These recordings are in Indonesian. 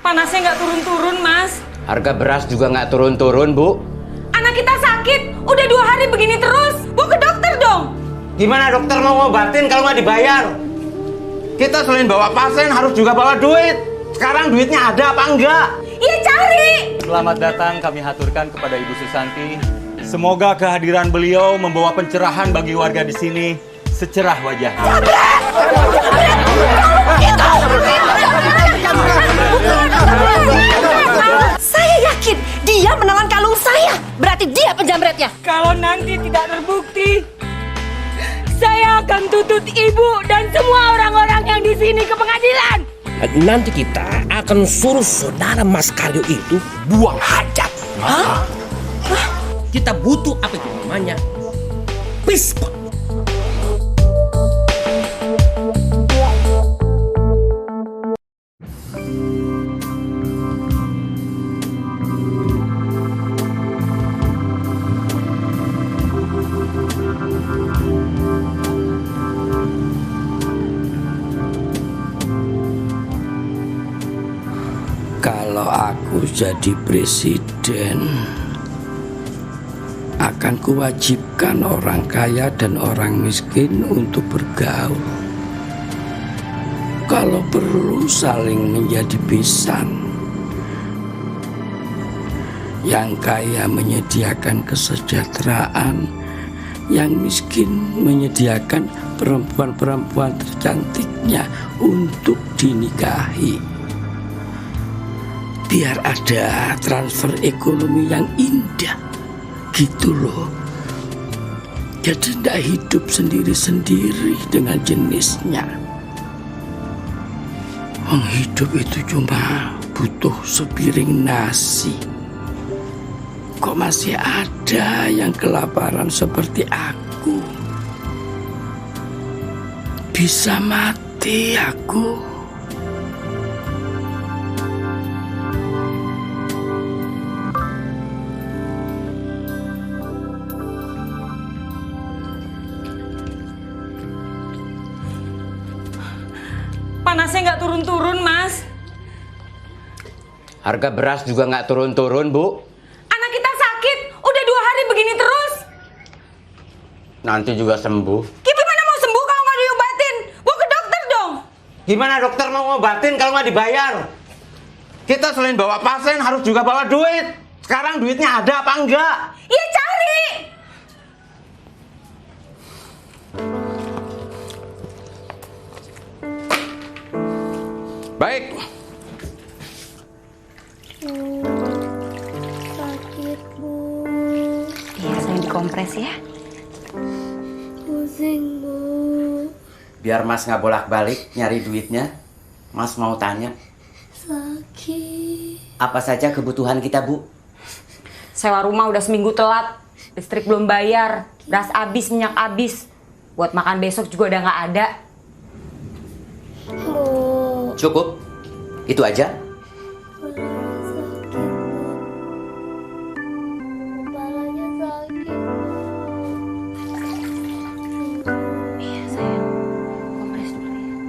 Panasnya nggak turun-turun, Mas. Harga beras juga nggak turun-turun, Bu. Anak kita sakit, udah 2 hari begini terus. Bawa ke dokter dong. Gimana dokter mau ngobatin kalau nggak dibayar? Kita selain bawa pasien harus juga bawa duit. Sekarang duitnya ada apa enggak? Iya, cari. Selamat datang kami haturkan kepada Ibu Susanti. Semoga kehadiran beliau membawa pencerahan bagi warga di sini secerah wajahnya. Saya yakin dia menelan kalung saya. Berarti dia penjamretnya. Kalau nanti tidak terbukti, saya akan tuntut ibu dan semua orang-orang yang di sini ke pengadilan. Nanti kita akan suruh saudara Mas Karyo itu buang hajat. Hah? Kita butuh apa itu namanya? Pispot. Kalau aku jadi presiden, akan kuwajibkan orang kaya dan orang miskin untuk bergaul. Kalau perlu saling menjadi besan. Yang kaya menyediakan kesejahteraan, yang miskin menyediakan perempuan-perempuan tercantiknya untuk dinikahi. Biar ada transfer ekonomi yang indah, gitu loh. Jadi tidak hidup sendiri-sendiri dengan jenisnya. Hidup itu cuma butuh sepiring nasi. Kok masih ada yang kelaparan seperti aku? Bisa mati aku. Panasnya nggak turun-turun, Mas. Harga beras juga nggak turun-turun, Bu. Anak kita sakit, udah 2 hari begini terus. Nanti juga sembuh. Gimana mau sembuh kalau nggak diobatin? Bawa ke dokter dong. Gimana dokter mau ngobatin kalau nggak dibayar? Kita selain bawa pasien harus juga bawa duit. Sekarang duitnya ada apa enggak? Iya, cari. Baik. Sakit, Bu. Iya, saya dikompres ya. Pusing, Bu. Biar Mas nggak bolak-balik nyari duitnya, Mas mau tanya, Sakit. apa saja kebutuhan kita, Bu? Sewa rumah udah seminggu telat. Listrik belum bayar. Beras habis, minyak habis. Buat makan besok juga udah nggak ada. Bu. Cukup? Itu aja? Kepalanya sakit, Bu. Kepalanya sakit. Iya, sayang. Kompres dulu ya.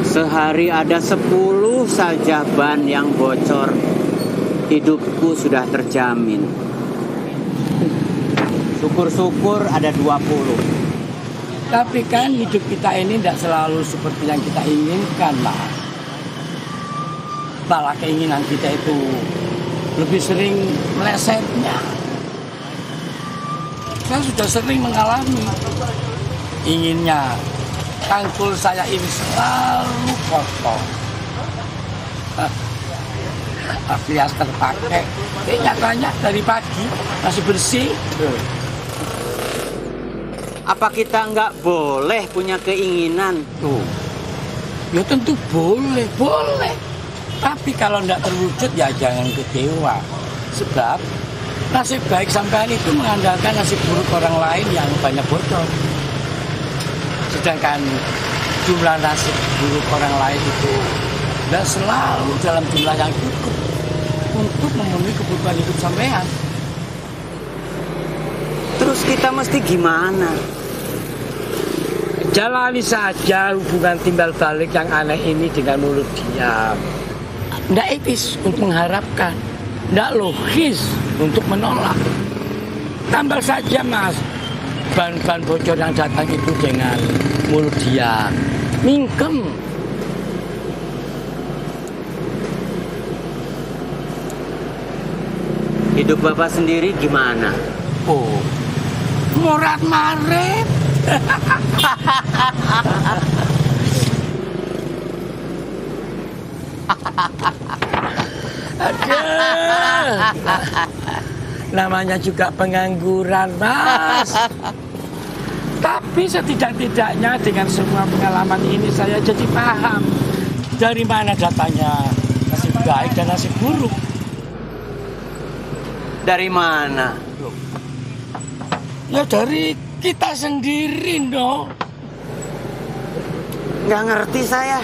Sehari ada 10 saja ban yang bocor. Hidupku sudah terjamin. Syukur-syukur ada 20. Tapi kan hidup kita ini tidak selalu seperti yang kita inginkan, Mas. Malah keinginan kita itu lebih sering melesetnya. Saya sudah sering mengalami. Inginnya tangkul saya ini selalu kotor. Alias terpakai. Nyatanya dari pagi masih bersih. Apa kita nggak boleh punya keinginan? Tuh. Ya tentu boleh, boleh. Tapi kalau tidak terwujud ya jangan kecewa. Sebab nasib baik sampean itu mengandalkan nasib buruk orang lain yang banyak bocor. Sedangkan jumlah nasib buruk orang lain itu tidak selalu dalam jumlah yang cukup untuk memenuhi kebutuhan hidup sampean. Terus kita mesti gimana? Jalani saja hubungan timbal balik yang aneh ini dengan mulut diam. Nggak etis untuk mengharapkan, nggak logis untuk menolak. Tambal saja mas, ban-ban bocor yang datang itu dengan mulut diam. Mingkem. Hidup Bapak sendiri gimana? Oh, morat marit. Aduh. Namanya juga pengangguran, Mas. Tapi setidak-tidaknya dengan semua pengalaman ini saya jadi paham dari mana datanya nasib baik dan nasib buruk. Dari mana? Ya dari kita sendiri, no. Nggak ngerti saya.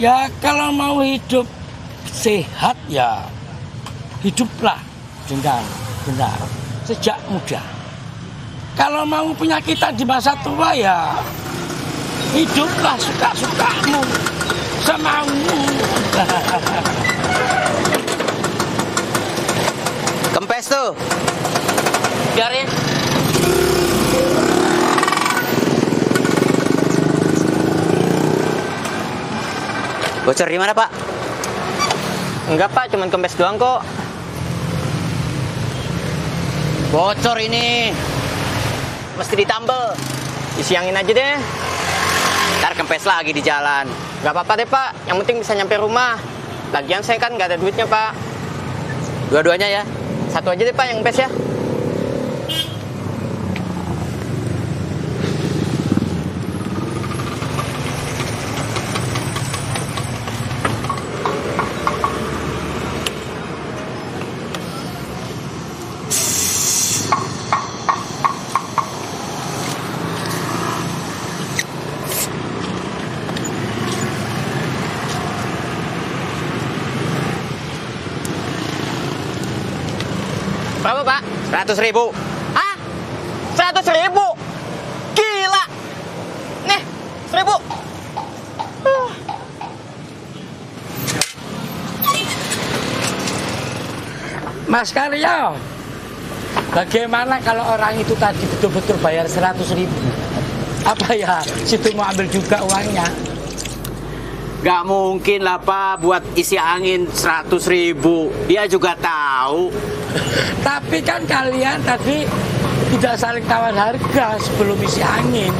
Ya kalau mau hidup sehat ya hiduplah dengan benar sejak muda. Kalau mau penyakitan di masa tua ya hiduplah suka-sukamu, semaumu. Kempes tuh. Biarin. Bocor di mana, Pak? Enggak Pak, cuman kempes doang kok. Bocor ini. Mesti ditambel. Disiangin aja deh. Ntar kempes lagi di jalan. Gak apa-apa deh Pak, yang penting bisa nyampe rumah. Lagian saya kan gak ada duitnya Pak. Dua-duanya ya. Satu aja deh Pak yang kempes ya. Berapa Pak? 100.000. Hah? 100.000? Gila! Nih, 1.000. Mas Karyo, bagaimana kalau orang itu tadi betul-betul bayar 100.000? Apa ya, situ mau ambil juga uangnya? Gak mungkin lah Pak buat isi angin 100.000. Dia juga tahu. Tapi kan kalian tadi tidak saling tawar harga sebelum isi angin.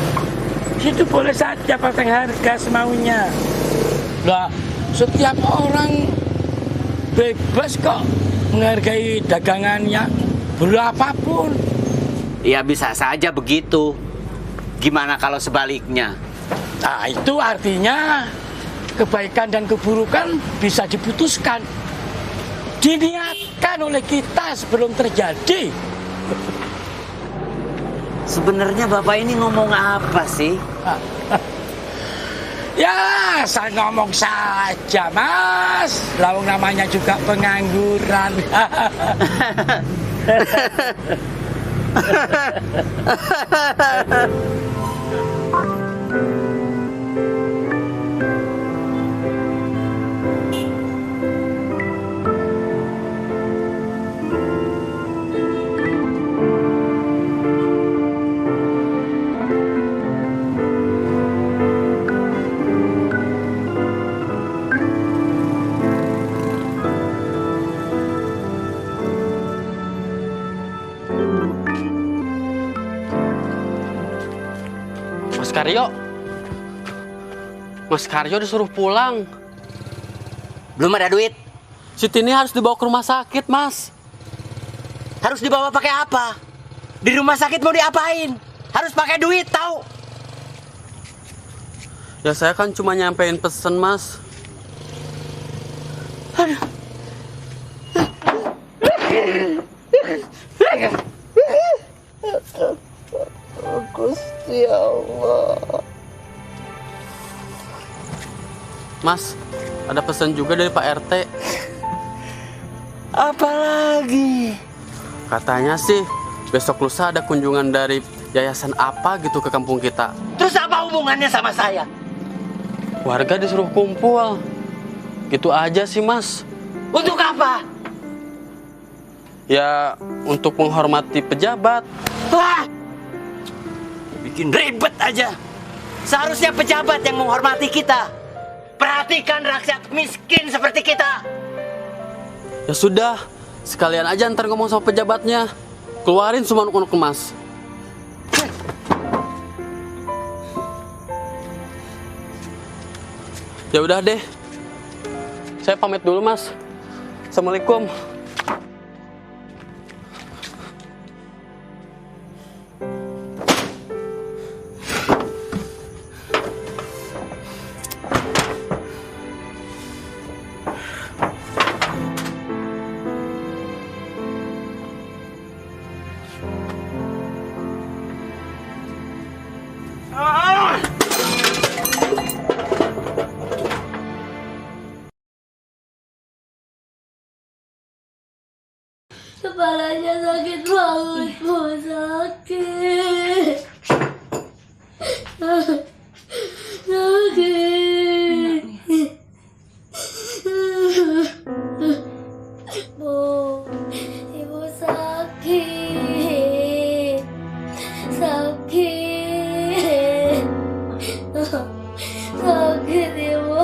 Itu boleh saja pasang harga semaunya. Lah, setiap orang bebas kok menghargai dagangannya berapapun. Ya bisa saja begitu. Gimana kalau sebaliknya? Nah, itu artinya kebaikan dan keburukan bisa diputuskan, diniatkan oleh kita sebelum terjadi. Sebenarnya Bapak ini ngomong apa sih? Ya, saya ngomong saja, Mas. Lawang namanya juga pengangguran. Mas Karyo disuruh pulang. Belum ada duit. Si Tini harus dibawa ke rumah sakit, Mas. Harus dibawa pakai apa? Di rumah sakit mau diapain? Harus pakai duit, tahu? Ya saya kan cuma nyampein pesen, Mas. Gusti Allah. Mas, ada pesan juga dari Pak RT. Apalagi? Katanya sih besok lusa ada kunjungan dari yayasan apa gitu ke kampung kita. Terus apa hubungannya sama saya? Warga disuruh kumpul. Gitu aja sih, Mas. Untuk apa? Ya, untuk menghormati pejabat. Wah! Bikin ribet aja. Seharusnya pejabat yang menghormati kita. Perhatikan rakyat miskin seperti kita. Ya sudah, sekalian aja ntar ngomong sama pejabatnya. Keluarin semua unek-unek Mas. Ya udah deh. Saya pamit dulu, Mas. Assalamualaikum. Kepalanya sakit banget, Bu. Sakit. Sakit. Bu, Ibu sakit. Sakit. Sakit, Ibu.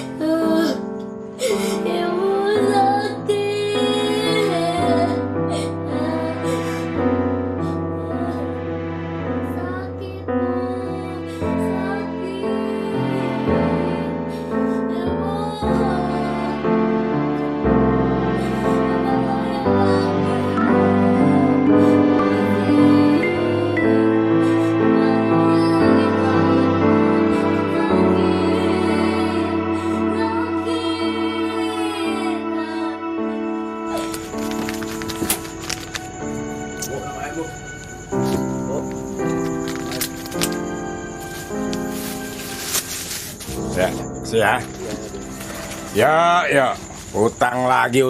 Ibu Ya, ya, utang lagi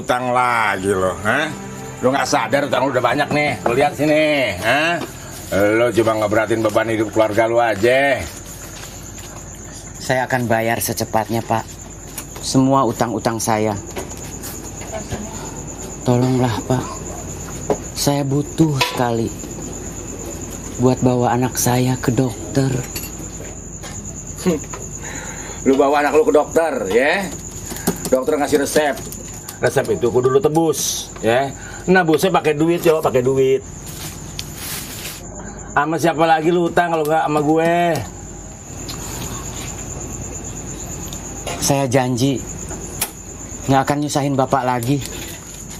loh, ha? Lu nggak sadar utang lu udah banyak nih, lu lihat sini, ha? Lu cuma ngeberatin beban hidup keluarga lu aja. Saya akan bayar secepatnya, Pak. Semua utang-utang saya. Tolonglah, Pak. Saya butuh sekali buat bawa anak saya ke dokter. Lu bawa anak lu ke dokter, ya. Dokter ngasih resep. Resep itu kudu lu tebus, ya. Nebusnya pakai duit, yo, pakai duit. Sama siapa lagi lu utang kalau nggak sama gue? Saya janji nggak akan nyusahin Bapak lagi.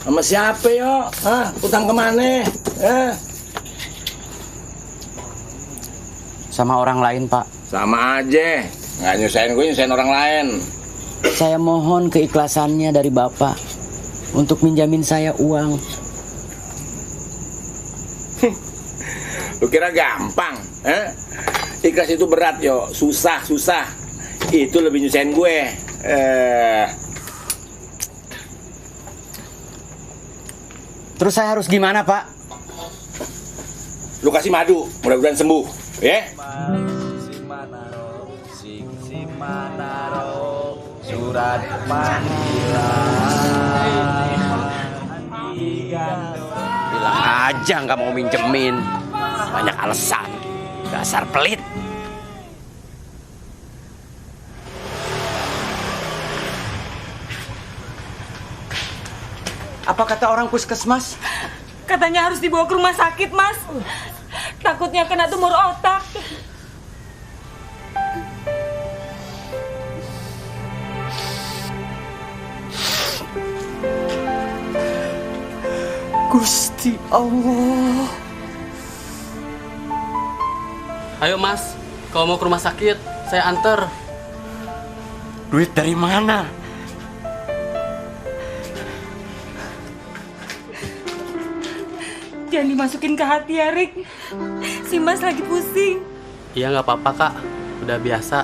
Sama siapa, yo? Hah? Utang kemana? Sama orang lain, Pak. Sama aja. Nggak nyusahin gue, nyusahin orang lain. Saya mohon keikhlasannya dari Bapak untuk minjamin saya uang. Lu kira gampang? Ikhlas itu berat, yo. Susah. Itu lebih nyusahin gue. Terus saya harus gimana, Pak? Lu kasih madu, mudah-mudahan sembuh, ya? Surat panggilan. Bilang aja nggak mau minjemin. Banyak alasan. Dasar pelit. Apa kata orang puskesmas? Katanya harus dibawa ke rumah sakit, Mas. Takutnya kena tumor otak. Gusti Allah. Ayo, Mas. Kalau mau ke rumah sakit, saya anter. Duit dari mana? Jangan dimasukin ke hati ya, Rik. Si Mas lagi pusing. Iya, nggak apa-apa, Kak. Udah biasa.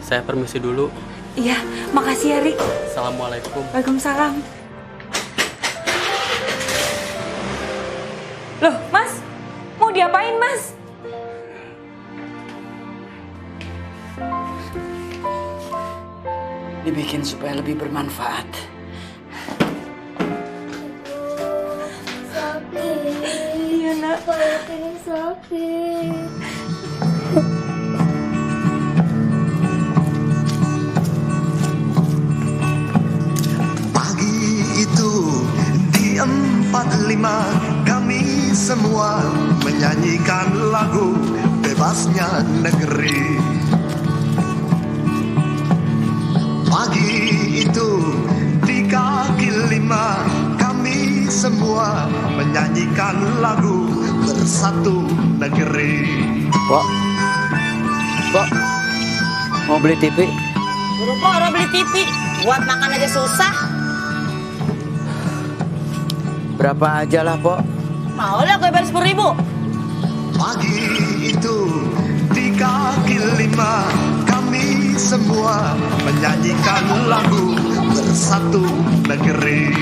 Saya permisi dulu. Iya, makasih ya, Rik. Assalamualaikum. Waalaikumsalam. Loh, Mas, mau diapain, Mas? Dibikin supaya lebih bermanfaat. Sakit. Iya, Nak. Perut ini sakit. Pagi itu di 45 kami semua menyanyikan lagu Bebasnya Negeri. Pagi itu di kaki 5 kami semua menyanyikan lagu Bersatu Negeri. Pok, mau beli TV? Buru-buru beli TV, buat makan aja susah. Berapa aja lah, Pok? Mau lah gue bayar 10.000. Pagi itu di kaki 5 kami semua menyanyikan lagu Bersatu Negeri.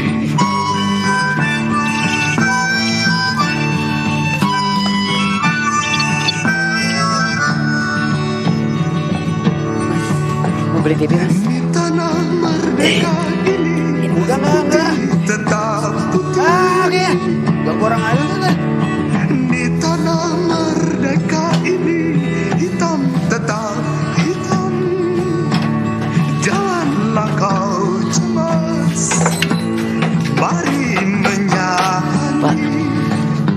Mau beli TV, Mas? Di tanah merdeka ini Enggak. tetap putih. Gak kurang aja kan? Di tanah merdeka ini hitam tetap hitam. Janganlah kau cemas, mari menyanyi. Pak,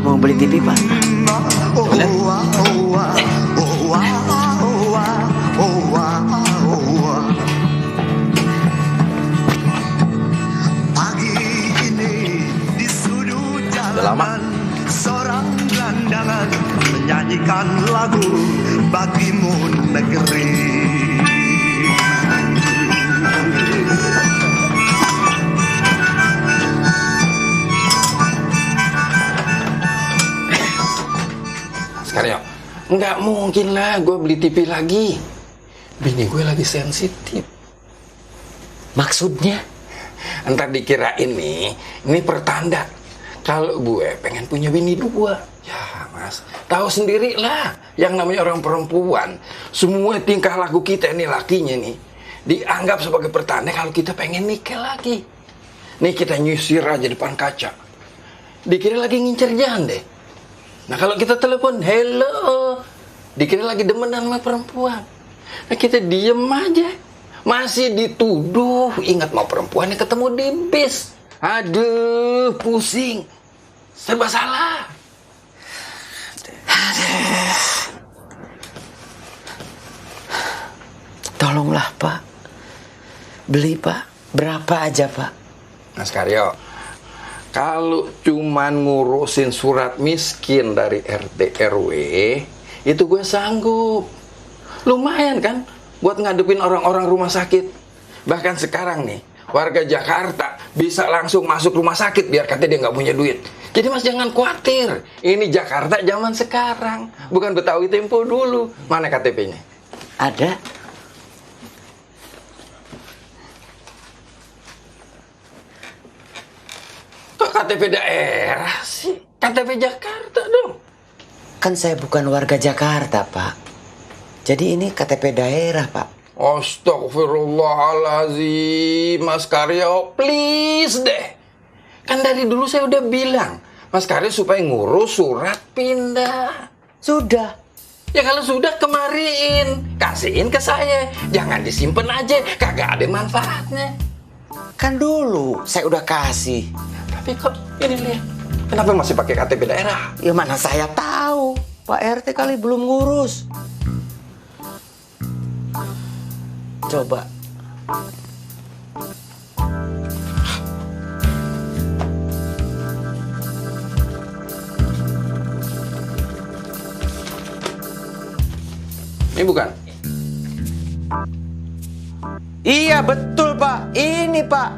mau beli TV, Pak? Oh, wah, oh, wah, oh, wah, oh, wah, oh, wah, oh, wah. Pagi ini di sudut jalanan seorang gelandangan menyanyikan lagu Bagimu Negeri. Sekarang nggak mungkin lah gue beli TV lagi. Bini gue lagi sensitif. Maksudnya? Entar dikira ini pertanda kalau gue pengen punya bini 2. Ya mas, tahu sendiri lah yang namanya orang perempuan. Semua tingkah laku kita ini lakinya nih dianggap sebagai pertanda kalau kita pengen nikah lagi. Nih kita nyisir aja depan kaca, dikira lagi ngincer jande. Nah kalau kita telepon, hello, dikira lagi demenan sama perempuan. Nah kita diem aja, masih dituduh. Ingat mau perempuannya ketemu di bis. Aduh, pusing, serba salah. Tolonglah, Pak. Beli, Pak. Berapa aja, Pak? Mas Karyo, kalau cuman ngurusin surat miskin dari RT RW, itu gue sanggup. Lumayan kan buat ngadepin orang-orang rumah sakit. Bahkan sekarang nih, warga Jakarta bisa langsung masuk rumah sakit biar katanya dia nggak punya duit. Jadi mas jangan khawatir. Ini Jakarta zaman sekarang, bukan Betawi Tempo dulu. Mana KTP-nya? Ada. Kok KTP daerah sih? KTP Jakarta dong. Kan saya bukan warga Jakarta, Pak. Jadi ini KTP daerah, Pak. Astagfirullahaladzim, Mas Karyo, please deh. Kan dari dulu saya udah bilang, Mas Karyo supaya ngurus surat pindah. Sudah. Ya kalau sudah kemariin, kasihin ke saya. Jangan disimpan aja, kagak ada manfaatnya. Kan dulu saya udah kasih. Tapi kok ini lihat, kenapa masih pakai KTP daerah? Ya mana saya tahu, Pak RT kali belum ngurus. Coba. Ini bukan? Iya betul, Pak. Ini, Pak.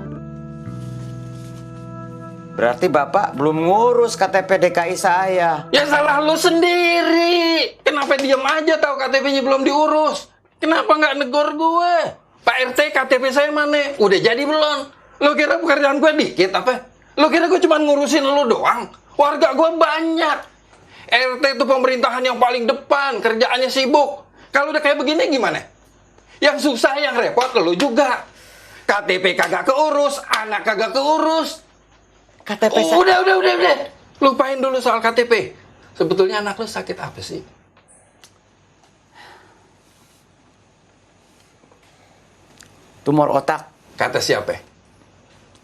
Berarti Bapak belum ngurus KTP DKI saya. Ya salah lu sendiri. Kenapa diam aja tahu KTP-nya belum diurus? Kenapa nggak negor gue? Pak RT, KTP saya mana? Udah jadi belum? Lo kira pekerjaan gue dikit apa? Lo kira gue cuma ngurusin lo doang? Warga gue banyak. RT itu pemerintahan yang paling depan, kerjaannya sibuk. Kalau udah kayak begini gimana? Yang susah, yang repot lu juga. KTP kagak keurus, anak kagak keurus. KTP Udah. Lupain dulu soal KTP. Sebetulnya anak lu sakit apa sih? tumor otak. Kata siapa?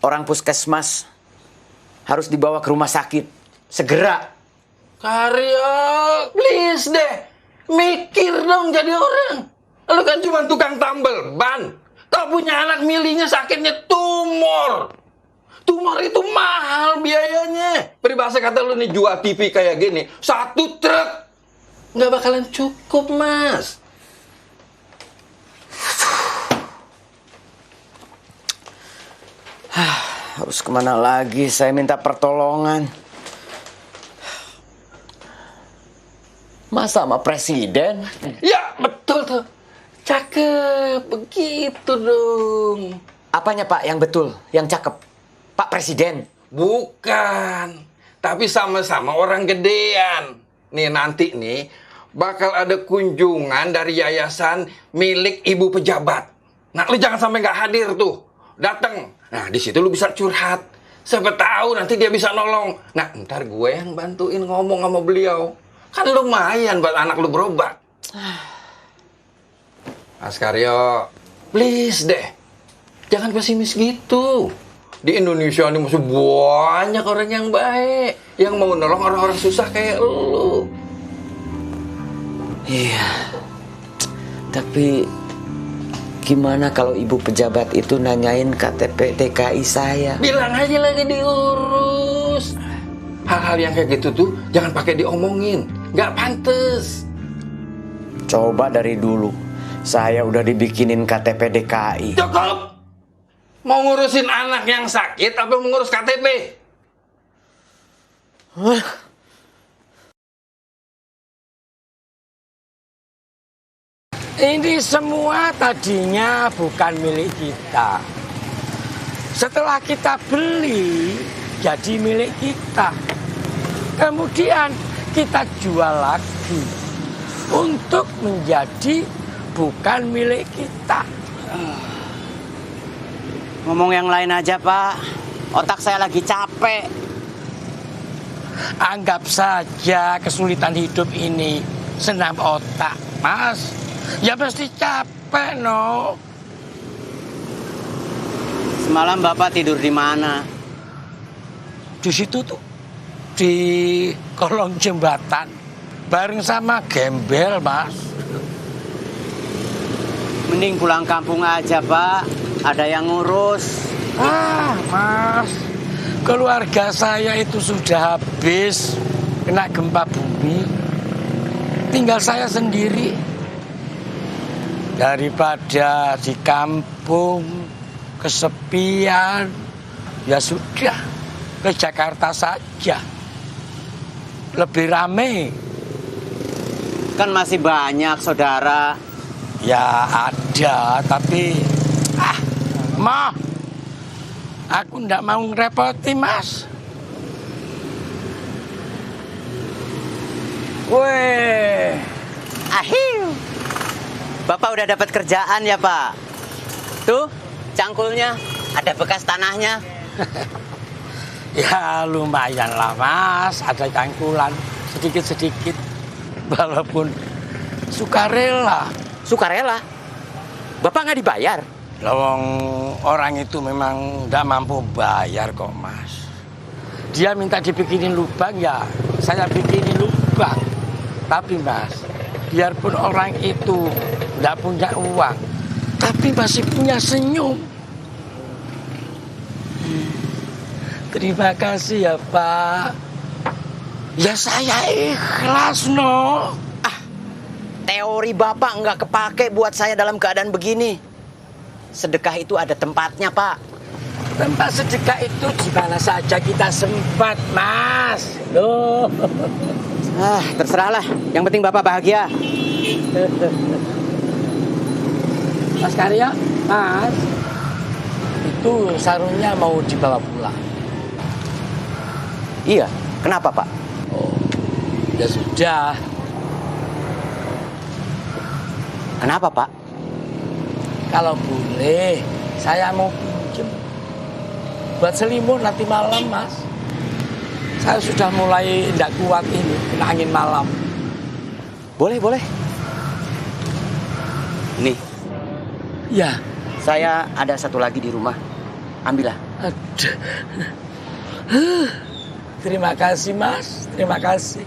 Orang puskesmas harus dibawa ke rumah sakit segera. Karya, please deh. Mikir dong jadi orang. Lu kan cuma tukang tambel ban. Tak punya anak milihnya sakitnya tumor. Tumor itu mahal biayanya. Peribahasa kata lu nih jual TV kayak gini, 1 truk nggak bakalan cukup, Mas. Harus kemana lagi saya minta pertolongan? Masa sama presiden? Ya, betul tuh. Cakep, begitu dong. Apanya Pak yang betul, yang cakep? Pak Presiden? Bukan, tapi sama-sama orang gedean. Nih nanti nih, bakal ada kunjungan dari yayasan milik ibu pejabat. Nah, lu jangan sampai nggak hadir tuh. Dateng. Nah, di situ lu bisa curhat. Siapa tahu nanti dia bisa nolong. Nah, ntar gue yang bantuin ngomong sama beliau. Kan lumayan buat anak lu berobat. Mas Karyo, please deh. Jangan pesimis gitu. Di Indonesia ini masih banyak orang yang baik. Yang mau nolong orang-orang susah kayak lu. Iya. Tapi gimana kalau ibu pejabat itu nanyain KTP DKI saya? Bilang aja lagi diurus. Hal-hal yang kayak gitu tuh jangan pakai diomongin. Nggak pantes. Coba dari dulu saya udah dibikinin KTP DKI. Cukup. Mau ngurusin anak yang sakit apa mau ngurus KTP? Ini semua tadinya bukan milik kita. Setelah kita beli, jadi milik kita. Kemudian kita jual lagi untuk menjadi bukan milik kita. Ngomong yang lain aja Pak. Otak saya lagi capek. Anggap saja kesulitan hidup ini senam otak, Mas. Ya pasti capek, no. Semalam Bapak tidur di mana? Di situ tuh, di kolong jembatan, bareng sama gembel, Mas. Mending pulang kampung aja, Pak. Ada yang ngurus. Ah, Mas, keluarga saya itu sudah habis kena gempa bumi. Tinggal saya sendiri. Daripada di kampung kesepian, ya sudah ke Jakarta saja. Lebih rame. Kan masih banyak saudara. Ya ada, tapi Ma, aku ndak mau ngerepoti, Mas. Weh, ahiu. Bapak udah dapat kerjaan ya, Pak? Tuh, cangkulnya, ada bekas tanahnya. Ya lumayan lah, Mas, ada cangkulan sedikit-sedikit. Walaupun sukarela. Sukarela? Bapak nggak dibayar? Lawang orang itu memang nggak mampu bayar kok, Mas. Dia minta dibikinin lubang, ya saya bikinin lubang. Tapi Mas, biarpun orang itu nggak punya uang, tapi masih punya senyum. Terima kasih ya Pak. Ya saya ikhlas, no. Teori Bapak nggak kepake buat saya dalam keadaan begini. Sedekah itu ada tempatnya, Pak. Tempat sedekah itu di mana saja kita sempat, Mas. Loh. Terserahlah. Yang penting Bapak bahagia. Mas Karyo, Mas. Itu sarungnya mau dibawa pulang. Iya. Kenapa, Pak? Oh, ya sudah. Kenapa, Pak? Kalau boleh, saya mau pinjem buat selimut nanti malam, Mas. Saya sudah mulai tidak kuat ini, kena angin malam. Boleh, boleh. Nih. Ya. Saya ada satu lagi di rumah. Ambillah. Aduh. Terima kasih, Mas. Terima kasih.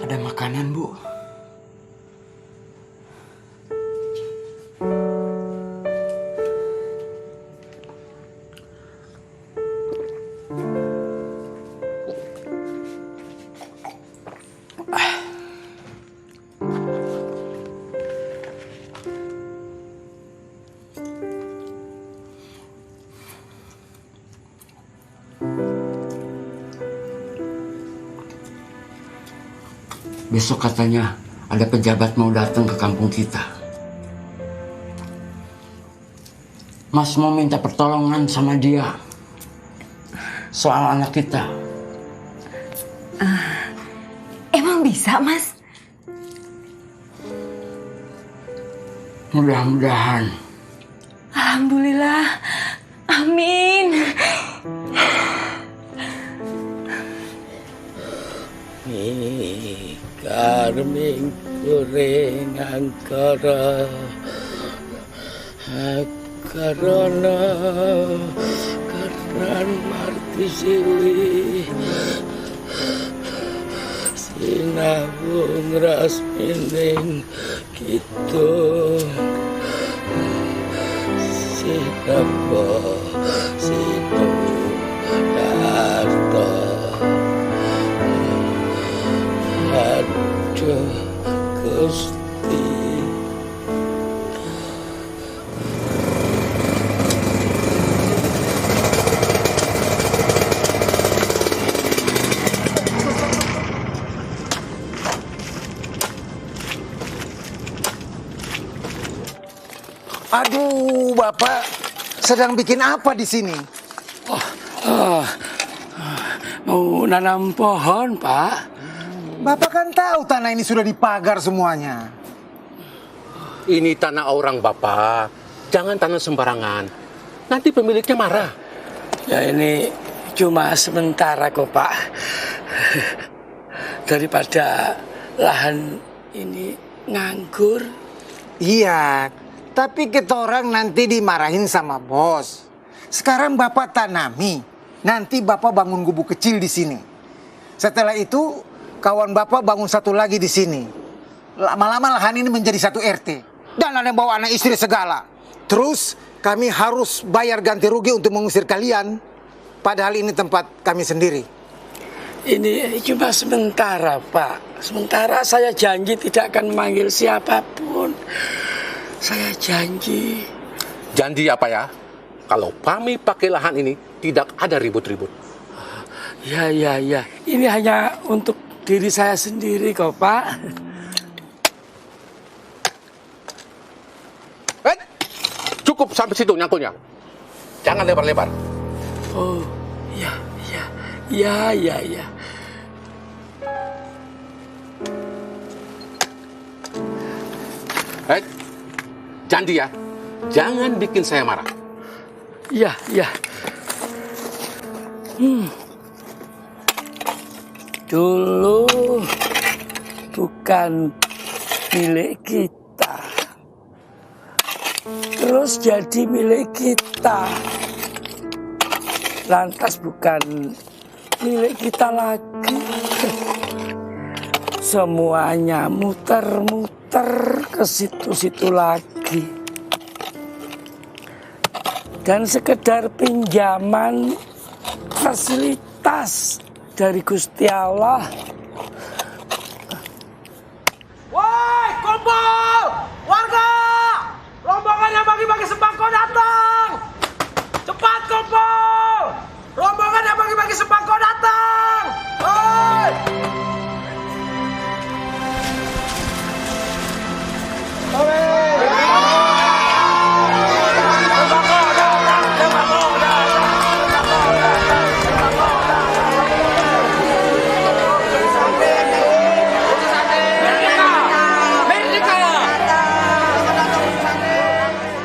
Ada makanan, Bu. Besok katanya ada pejabat mau datang ke kampung kita. Mas mau minta pertolongan sama dia soal anak kita. Emang bisa, Mas? Mudah-mudahan. Alhamdulillah. Amin. Karming goreng angkara karena marti siwi sinabung ras mining gitu sinabo sinu darto. Aduh, Gusti. Aduh, Bapak sedang bikin apa di sini? Mau nanam pohon, Pak. Bapak kan tahu tanah ini sudah dipagar semuanya. Ini tanah orang, Bapak. Jangan tanam sembarangan. Nanti pemiliknya marah. Ya ini cuma sementara kok, Pak. Daripada lahan ini nganggur. Iya, tapi kita orang nanti dimarahin sama bos. Sekarang Bapak tanami, nanti Bapak bangun gubuk kecil di sini. Setelah itu kawan Bapak bangun satu lagi di sini. Lama-lama lahan ini menjadi satu RT. Dan ada yang bawa anak istri segala. Terus kami harus bayar ganti rugi untuk mengusir kalian. Padahal ini tempat kami sendiri. Ini cuma sementara, Pak. Sementara saya janji tidak akan memanggil siapapun. Saya janji. Janji apa ya? Kalau kami pakai lahan ini, tidak ada ribut-ribut. Ya. Ini hanya untuk diri saya sendiri kok, Pak. Cukup sampai situ nyangkutnya. Jangan lebar-lebar. Oh, ya. Janji ya, jangan bikin saya marah. Iya, iya. Dulu bukan milik kita, terus jadi milik kita, lantas bukan milik kita lagi. Semuanya muter-muter ke situ-situ lagi. Dan sekedar pinjaman fasilitas dari Gusti Allah. Woi, kumpul! Warga! Rombongan yang bagi-bagi sembako datang! Cepat kumpul! Rombongan yang bagi-bagi sembako datang! Woi!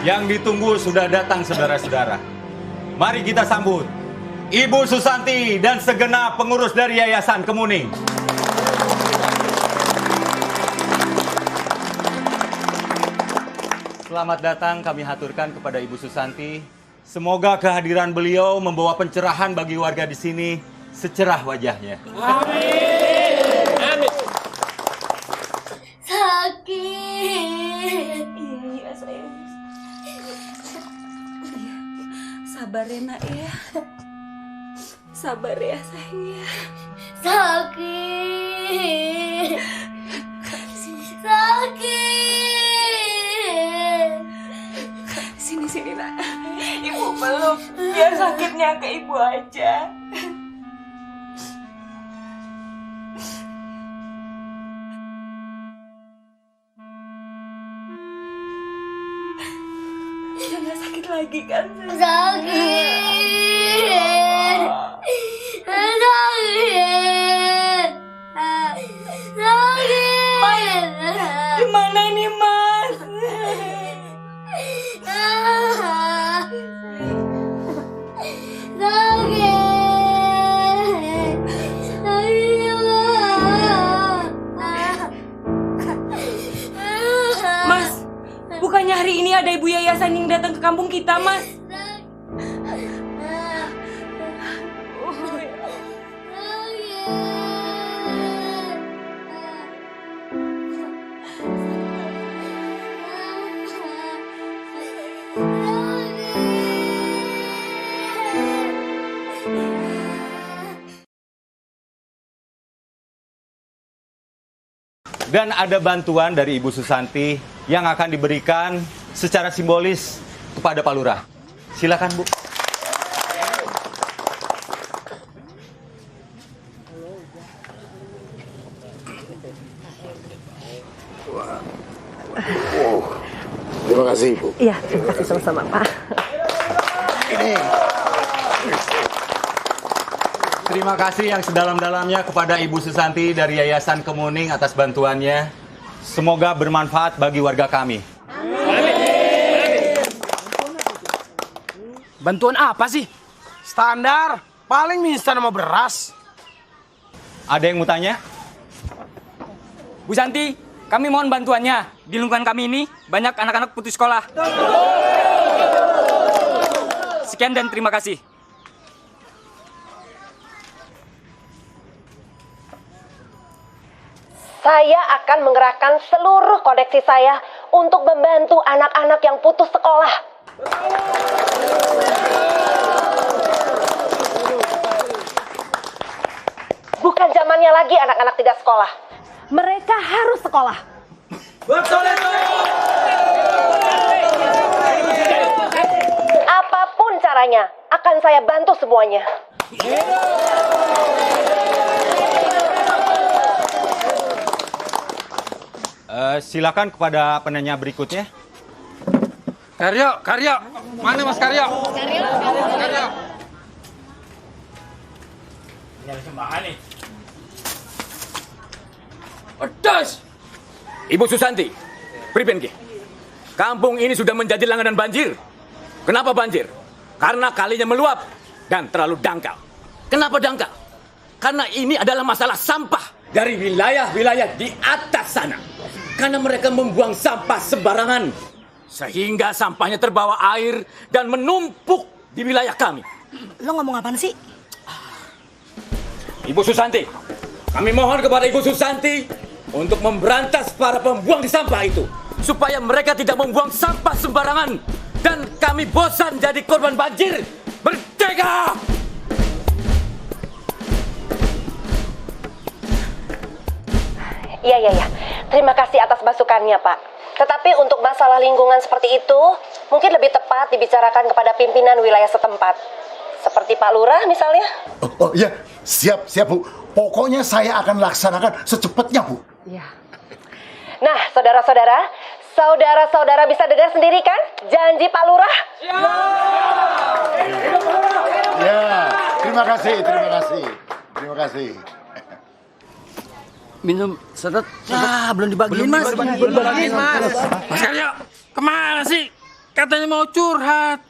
Yang ditunggu sudah datang, saudara-saudara. Mari kita sambut Ibu Susanti dan segenap pengurus dari Yayasan Kemuning. Selamat datang kami haturkan kepada Ibu Susanti. Semoga kehadiran beliau membawa pencerahan bagi warga di sini secerah wajahnya. Amin. Amin. Sakit. Iya, sayang. Sabar ya, Nak ya. Sabar ya, sayang ya. Sakit. Sakit. Sini, Nak. Ibu peluk. Biar sakitnya ke ibu aja. Jangan sakit lagi kan? Sakit. Sakit. Sakit. Gimana ini, Mas? Mas, bukannya hari ini ada ibu yayasan yang datang ke kampung kita, Mas? Dan ada bantuan dari Ibu Susanti yang akan diberikan secara simbolis kepada Pak Lurah. Silakan, Bu. Terima kasih, Ibu. Iya, terima kasih sama-sama, Pak. Terima kasih yang sedalam-dalamnya kepada Ibu Susanti dari Yayasan Kemuning atas bantuannya. Semoga bermanfaat bagi warga kami. Bantuan apa sih? Standar, paling mie instan sama beras. Ada yang mau tanya? Bu Santi, kami mohon bantuannya. Di lingkungan kami ini banyak anak-anak putus sekolah. Sekian dan terima kasih. Saya akan mengerahkan seluruh koneksi saya untuk membantu anak-anak yang putus sekolah. Bukan zamannya lagi anak-anak tidak sekolah. Mereka harus sekolah. Betul itu. Apapun caranya, akan saya bantu semuanya. Silakan kepada penanya berikutnya. Karyo. Mana Mas Karyo? Karyo. Ini sembahan nih. Pedas. Ibu Susanti, priben ki? kampung ini sudah menjadi langganan banjir. Kenapa banjir? Karena kalinya meluap dan terlalu dangkal. Kenapa dangkal? Karena ini adalah masalah sampah dari wilayah-wilayah di atas sana. Karena mereka membuang sampah sembarangan. Sehingga sampahnya terbawa air dan menumpuk di wilayah kami. Lo ngomong apaan sih? Ibu Susanti, kami mohon kepada Ibu Susanti untuk memberantas para pembuang di sampah itu. Supaya mereka tidak membuang sampah sembarangan. Dan kami bosan jadi korban banjir. Merdeka! Iya. Terima kasih atas masukannya, Pak. Tetapi untuk masalah lingkungan seperti itu, mungkin lebih tepat dibicarakan kepada pimpinan wilayah setempat. Seperti Pak Lurah misalnya. Oh iya, siap Bu. Pokoknya saya akan laksanakan secepatnya, Bu. Iya. Nah, saudara-saudara bisa dengar sendiri kan janji Pak Lurah? Ya, terima kasih. Minum sedet. Belum dibagiin, Mas. Belum dibagiin, Mas. Mas Karyo, kemana sih? Katanya mau curhat.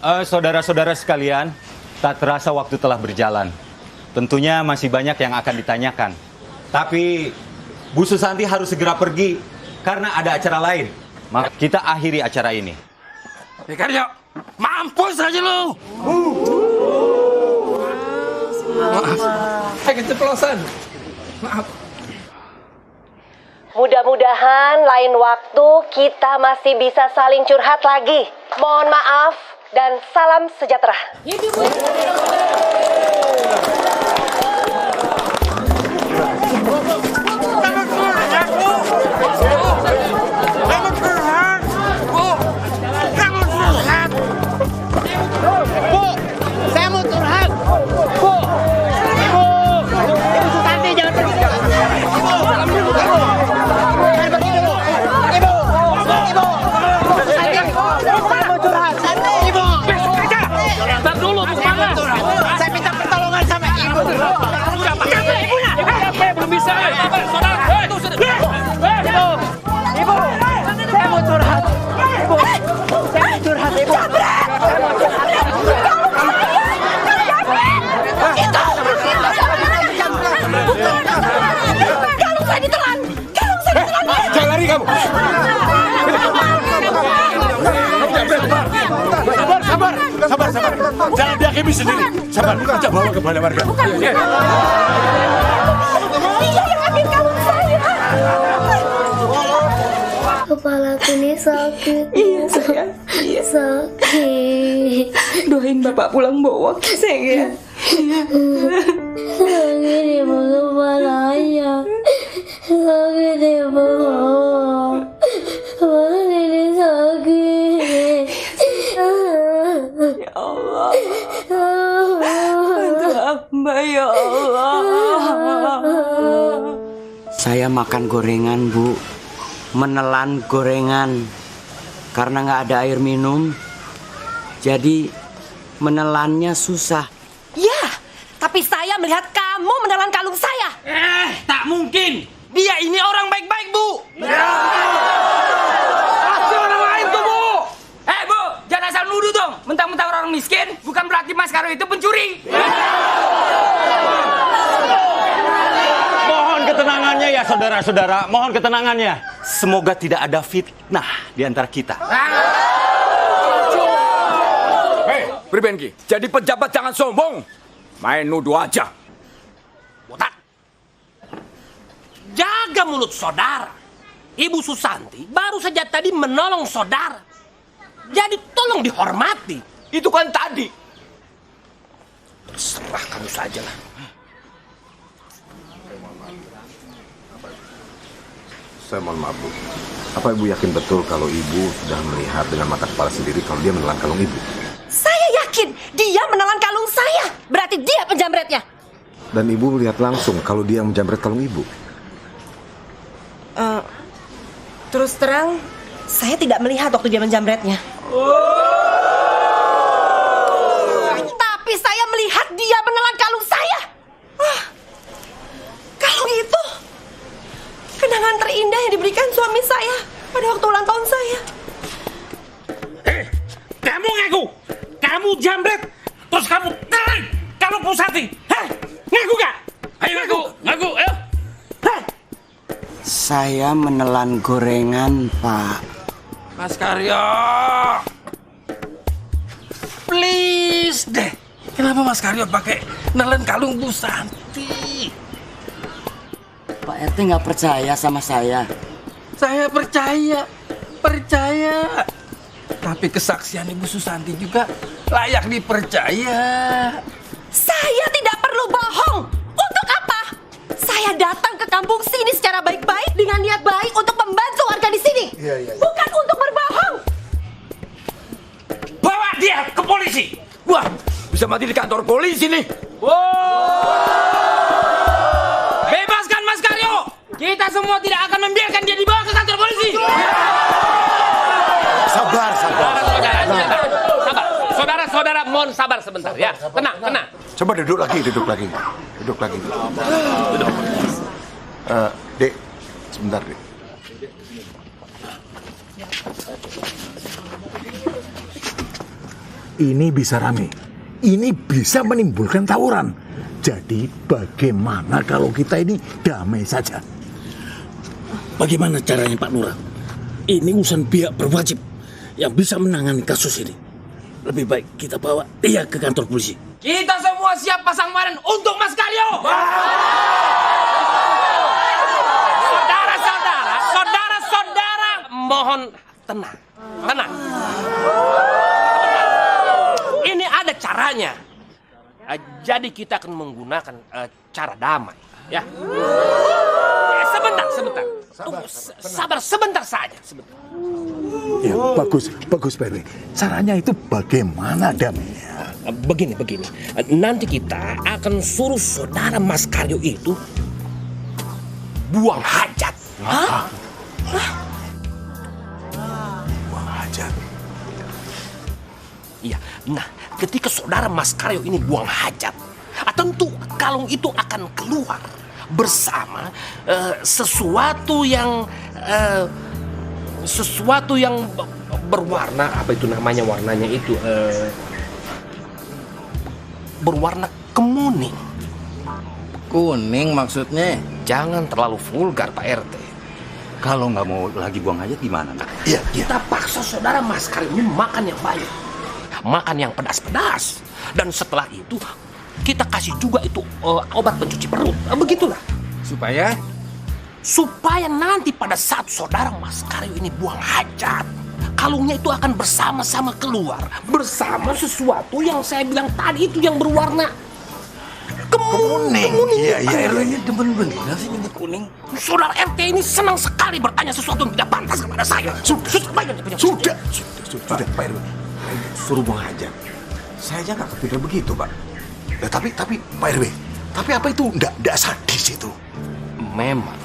Saudara-saudara sekalian, tak terasa waktu telah berjalan. Tentunya masih banyak yang akan ditanyakan. Tapi Bu Susanti harus segera pergi karena ada acara lain. Maka kita akhiri acara ini. Karyo, mampus aja lu. Maaf, keceplosan. Maaf. Mudah-mudahan lain waktu kita masih bisa saling curhat lagi. Mohon maaf dan salam sejahtera. Sabar. Jangan dihakimi sendiri. Sabar, kita bawa ke balai warga. Kepalaku ini sakit. Iya sayang. Sakit. Doain bapak pulang bawa sayang ya. Sakit ibu kepalanya. Sakit ibu. Kepala ini sakit. Ya Allah. Bantu hamba ya Allah. Saya makan gorengan, Bu. Menelan gorengan. Karena nggak ada air minum. Jadi menelannya susah. Ya, tapi saya melihat kamu menelan kalung saya. Tak mungkin. Dia ini orang baik-baik, Bu. Pasti orang lain tuh, Bu. Bu, jangan asal nuduh dong. Mentang-mentang orang miskin, bukan berarti Mas Karo itu pencuri. Mohon ketenangannya ya saudara-saudara, mohon ketenangannya. Semoga tidak ada fitnah di antara kita. Hei, Pribenki, jadi pejabat jangan sombong. Main nuduh aja. Botak. Jaga mulut saudara. Ibu Susanti baru saja tadi menolong saudara. Jadi tolong dihormati. Itu kan tadi. Terserah kamu saja lah. Saya mohon maaf, Bu. Apa Ibu yakin betul kalau Ibu sudah melihat dengan mata kepala sendiri kalau dia menelan kalung Ibu? Saya yakin dia menelan kalung saya. Berarti dia penjamretnya. Dan Ibu melihat langsung kalau dia menjamret kalung Ibu? Terus terang, saya tidak melihat waktu dia menjamretnya. Tapi saya melihat dia menelan kalung saya. suami saya pada waktu ulang tahun saya. Kamu ngaku, kamu jambret, terus kamu tarik, kamu Pusati. Hah? Ngaku gak? Ayo ngaku, ayo. Saya menelan gorengan, Pak. Mas Karyo, please deh. Kenapa Mas Karyo pakai nelen kalung Bu Santi? Pak RT nggak percaya sama saya. Saya percaya. Tapi kesaksian Ibu Susanti juga layak dipercaya. Saya tidak perlu bohong. Untuk apa? Saya datang ke kampung sini secara baik-baik dengan niat baik untuk membantu warga di sini. Bukan untuk berbohong. Bawa dia ke polisi. Wah, bisa mati di kantor polisi nih. Bebaskan Mas Karyo. Kita semua tidak akan membiarkan dia dibawa ke kantor polisi. Sabar. Saudara, mohon sabar sebentar ya. Tenang. Coba duduk lagi. Dek, sebentar, Dek. Ini bisa rame. Ini bisa menimbulkan tawuran. Jadi bagaimana kalau kita ini damai saja? Bagaimana caranya Pak Lurah? Ini urusan pihak berwajib yang bisa menangani kasus ini. Lebih baik kita bawa dia ke kantor polisi. Kita semua siap pasang badan untuk Mas Karyo. Saudara, mohon tenang. Ini ada caranya. Jadi kita akan menggunakan cara damai, ya. Sebentar. Tunggu, sabar sebentar saja. Ya, bagus Pak RW. Caranya itu bagaimana damainya? Begini. Nanti kita akan suruh saudara Mas Karyo itu buang hajat. Hah? Buang hajat? Iya. Nah, ketika saudara Mas Karyo ini buang hajat, tentu kalung itu akan keluar bersama sesuatu yang berwarna, apa itu namanya, warnanya itu berwarna kemuning. Kuning maksudnya? Jangan terlalu vulgar Pak RT. Kalau nggak mau lagi buang hajat gimana? Iya. Kita paksa saudara Mas Karyo ini makan yang banyak, makan yang pedas-pedas, dan setelah itu kita kasih juga itu obat pencuci perut. Begitulah. Supaya nanti pada saat saudara Mas Karyo ini buang hajat, kalungnya itu akan bersama-sama keluar bersama sesuatu yang saya bilang tadi itu yang berwarna kemuning. Iya. Ini demen bener sih nyebut kuning. Saudara RT ini senang sekali bertanya sesuatu yang tidak pantas kepada saya. Sudah, Pak RW. Suruh buang hajat. Saya aja nggak kepikir begitu, Pak. Ya, tapi Pak RW, tapi apa itu nggak sadis itu? Memang,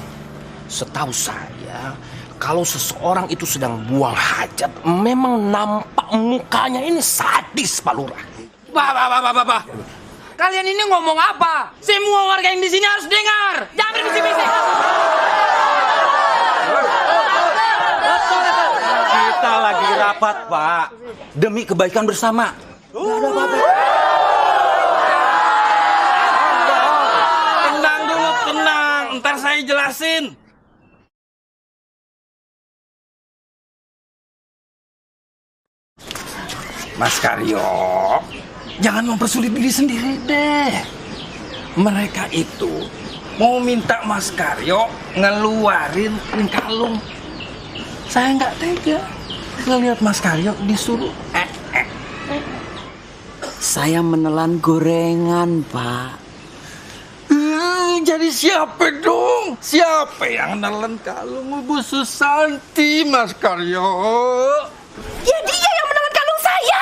setahu saya, kalau seseorang itu sedang buang hajat, memang nampak mukanya ini sadis, Pak Lurah. Pak. Kalian ini ngomong apa? Semua warga yang di sini harus dengar. Jangan berbisik-bisik. Kita lagi rapat, Pak. Demi kebaikan bersama. Nggak ada apa-apa. Tenang dulu, tenang. Ntar saya jelasin. Mas Karyo, jangan mempersulit diri sendiri deh. Mereka itu mau minta Mas Karyo ngeluarin kalung. Saya nggak tega ngelihat Mas Karyo disuruh. Saya menelan gorengan, Pak. Jadi siapa dong? Siapa yang nelen kalung Bu Susanti, Mas Karyo? Ya dia yang menelan kalung saya.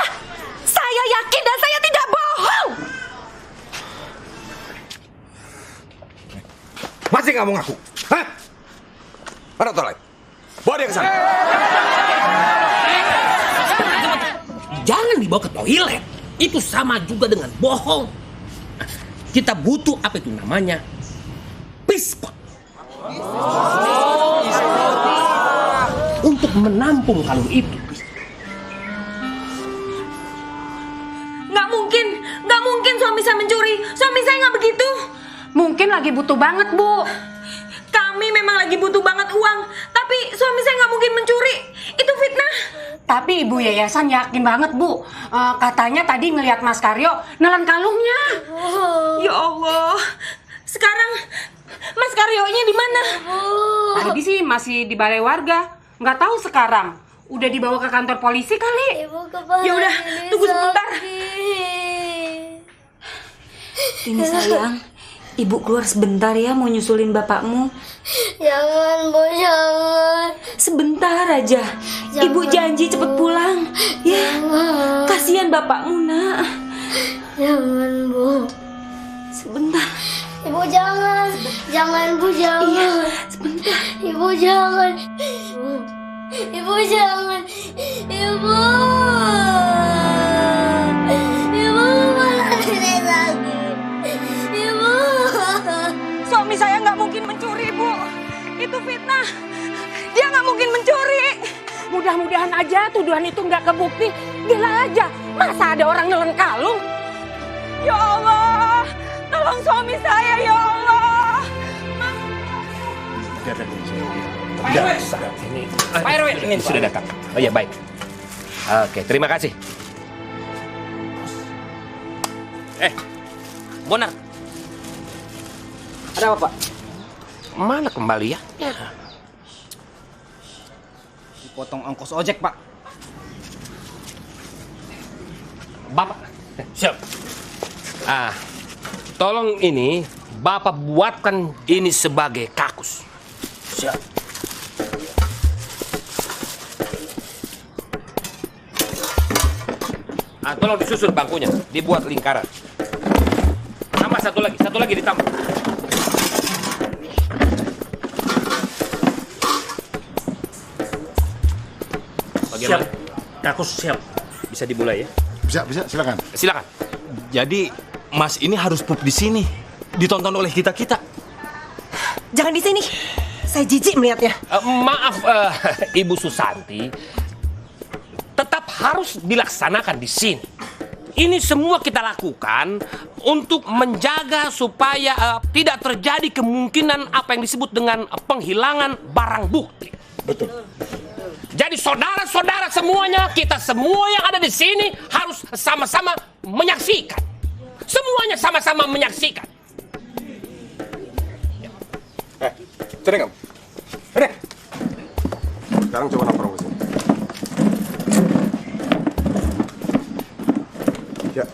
Saya yakin dan saya tidak bohong. Masih nggak mau ngaku? Hah? Mana tolak? Bawa dia ke sana. Jangan dibawa ke toilet. Itu sama juga dengan bohong. Kita butuh apa itu namanya? Pispot. untuk menampung kalung itu. Nggak mungkin suami saya mencuri. Suami saya nggak begitu. Mungkin lagi butuh banget, Bu. Kami memang lagi butuh banget uang, tapi suami saya nggak mungkin mencuri. Itu fitnah. Tapi Ibu Yayasan yakin banget, Bu. Katanya tadi ngelihat Mas Karyo nelen kalungnya. Ya Allah. Sekarang Mas Karyonya di mana? Tadi sih masih di balai warga. Nggak tahu sekarang. Udah dibawa ke kantor polisi kali. Ya udah, tunggu sebentar. Ini sayang, Ibu keluar sebentar ya mau nyusulin bapakmu. Jangan, Bu, jangan. Sebentar aja. Ibu janji cepet pulang. Ya, kasihan bapakmu, Nak. Jangan, Bu. Sebentar. Ibu jangan. Jangan, Bu, jangan. Iya, sebentar. Ibu jangan. Ibu jangan. Ibu. Ibu malah nenek sakit. Ibu. Suami saya nggak mungkin mencuri, Bu. Itu fitnah. Dia nggak mungkin mencuri. Mudah-mudahan aja tuduhan itu nggak kebukti. Gila aja, masa ada orang nelen kalung? Ya Allah, tolong suami saya ya Allah. Pak RW ini sudah datang. Oh ya, baik. Oke, terima kasih. Bonar. Ada apa, Pak? Mana kembaliannya? Dipotong ongkos ojek, Pak. Bapak, siap. Tolong ini Bapak buatkan ini sebagai kakus. Siap. Tolong disusun bangkunya, dibuat lingkaran. Tambah satu lagi ditambah. Bagaimana? Siap. Kakus siap. Bisa dimulai ya? Bisa, silakan. Silakan. Jadi Mas ini harus pup di sini, ditonton oleh kita. Jangan di sini. Saya jijik melihatnya. Maaf, Ibu Susanti. Tetap harus dilaksanakan di sini. Ini semua kita lakukan untuk menjaga supaya tidak terjadi kemungkinan apa yang disebut dengan penghilangan barang bukti. Betul. Jadi saudara-saudara semuanya, kita semua yang ada di sini harus sama-sama menyaksikan. Semuanya sama-sama menyaksikan. Cering kamu. Ini. Sekarang coba nongkrong ke sini. Ya.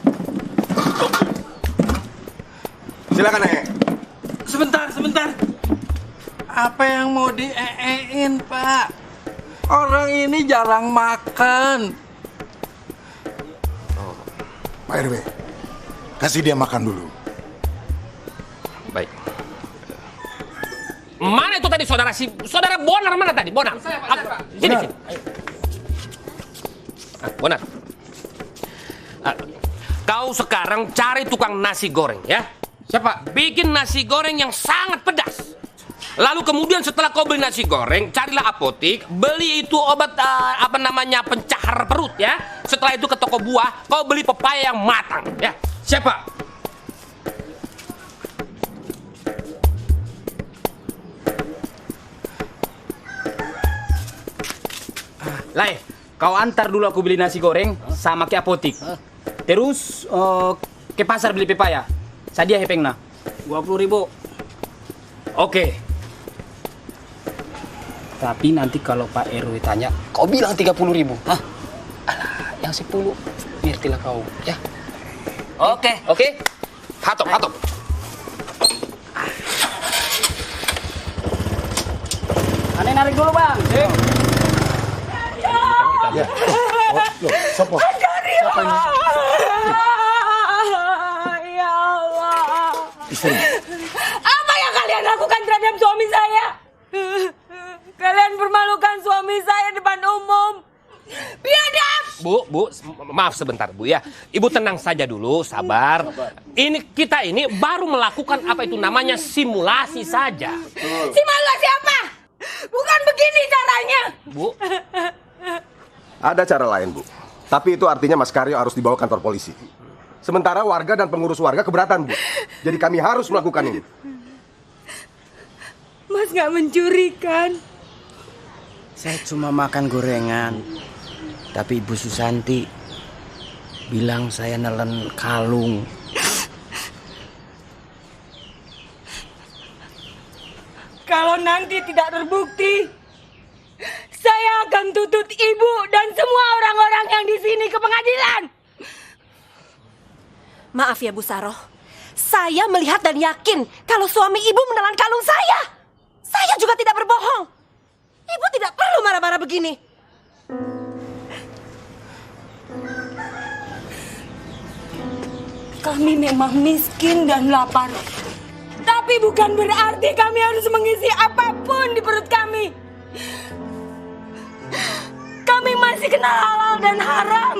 Silakan, Nek. Sebentar. Apa yang mau dieein, Pak? Orang ini jarang makan. Pak RW, kasih dia makan dulu. Baik. Mana itu tadi saudara Bonar mana tadi? Bonar. Sini. Bonar. Kau sekarang cari tukang nasi goreng ya. Siapa? Bikin nasi goreng yang sangat pedas. Lalu kemudian setelah kau beli nasi goreng, carilah apotik, beli itu obat pencahar perut ya. Setelah itu ke toko buah, kau beli pepaya yang matang ya. Siapa? Lai, kau antar dulu aku beli nasi goreng sama ke apotik. Terus ke pasar beli pepaya. Sadia hepengna 20.000. Oke. Tapi nanti kalau Pak RW tanya, kau bilang 30.000. Hah? Alah, yang 10 ngertilah kau, ya. Oke. Hatop. Aneh narik dulu, Bang. Ya. Loh, sopo? Siapa ini? Ya Allah. Istri. Apa yang kalian lakukan terhadap suami saya? Kalian permalukan suami saya depan umum. Biadab! Bu, maaf sebentar Bu ya. Ibu tenang saja dulu, sabar. Kita ini baru melakukan apa itu namanya simulasi saja. Simulasi apa? Bukan begini caranya. Bu. Ada cara lain, Bu. Tapi itu artinya Mas Karyo harus dibawa kantor polisi. Sementara warga dan pengurus warga keberatan, Bu. Jadi kami harus melakukan ini. Mas nggak mencuri kan? Saya cuma makan gorengan. Tapi Ibu Susanti bilang saya nelen kalung. Kalau nanti tidak terbukti, saya akan tuntut ibu dan semua orang-orang yang di sini ke pengadilan. Maaf ya Bu Saroh, saya melihat dan yakin kalau suami ibu menelan kalung saya. Saya juga tidak berbohong. Ibu tidak perlu marah-marah begini. Kami memang miskin dan lapar. Tapi bukan berarti kami harus mengisi apapun di perut kami. Kami masih kenal halal dan haram.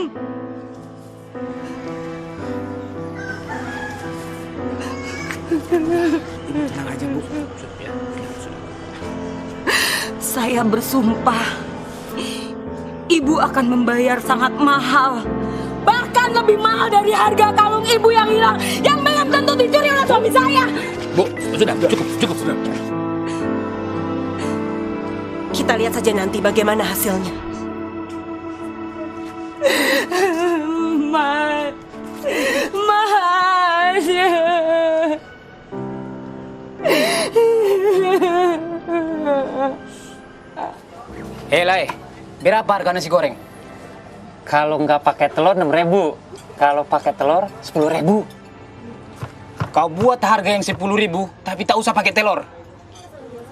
Tenang aja, Bu. Saya bersumpah, ibu akan membayar sangat mahal. Bahkan lebih mahal dari harga kalung ibu yang hilang, yang belum tentu dicuri oleh suami saya. Bu, sudah, cukup. Kita lihat saja nanti bagaimana hasilnya. Mas. Lai, berapa harga nasi goreng? Kalau nggak pakai telur 6.000, kalau pakai telur 10.000. Kau buat harga yang 10.000, tapi tak usah pakai telur.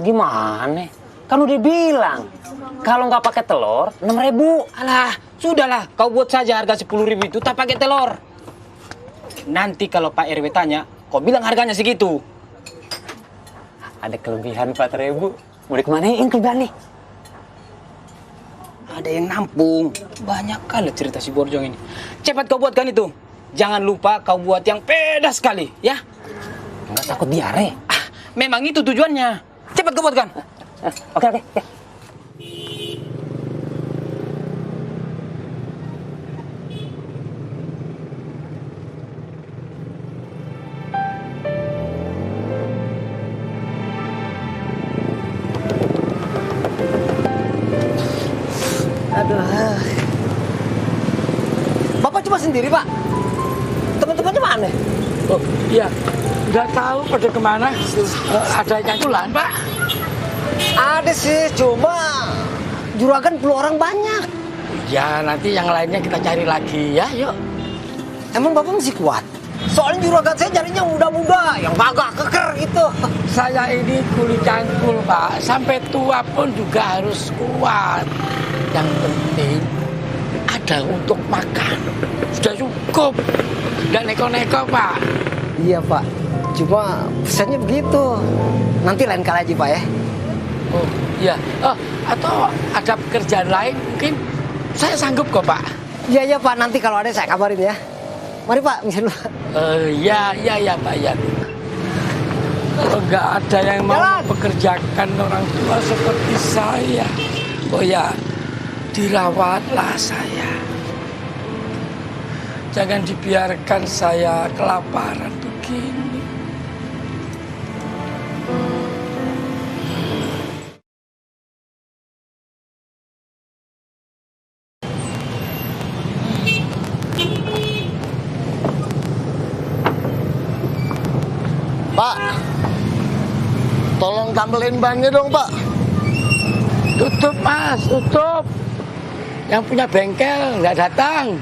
Gimana? Kan udah bilang, kalau nggak pakai telur 6.000. Alah, sudahlah, kau buat saja harga 10.000 itu tak pakai telur. Nanti kalau Pak RW tanya, kau bilang harganya segitu. Ada kelebihan 4.000. Mau dikemanain kelebihan nih? Ada yang nampung. Banyak kali cerita si Borjong ini. Cepat kau buatkan itu. Jangan lupa kau buat yang pedas sekali, ya? Nggak takut diare? Memang itu tujuannya. Cepat kau buatkan. Oke. Aduh. Bapak cuma sendiri, Pak? Teman-temannya mana? Oh, iya. Nggak tahu pada kemana. Ada yang pulang, Pak? Ada sih, cuma juragan perlu orang banyak. Ya, nanti yang lainnya kita cari lagi ya, yuk. Emang Bapak masih kuat? Soalnya juragan saya carinya muda-muda, yang gagah keker gitu. Saya ini kuli cangkul, Pak. Sampai tua pun juga harus kuat. Yang penting ada untuk makan. Sudah cukup. Nggak neko-neko, Pak. Iya, Pak. Cuma pesannya begitu. Nanti lain kali aja, Pak ya. Oh, iya. Oh, atau ada pekerjaan lain mungkin saya sanggup kok, Pak. Iya, Pak. Nanti kalau ada saya kabarin ya. Mari, Pak. Misalnya. Iya, Pak. Ya. Kalau nggak ada yang mau pekerjakan orang tua seperti saya, oh ya, dirawatlah saya. Jangan dibiarkan saya kelaparan begini. Pak, tolong tambelin bannya dong, Pak. Tutup, Mas, tutup. Yang punya bengkel nggak datang.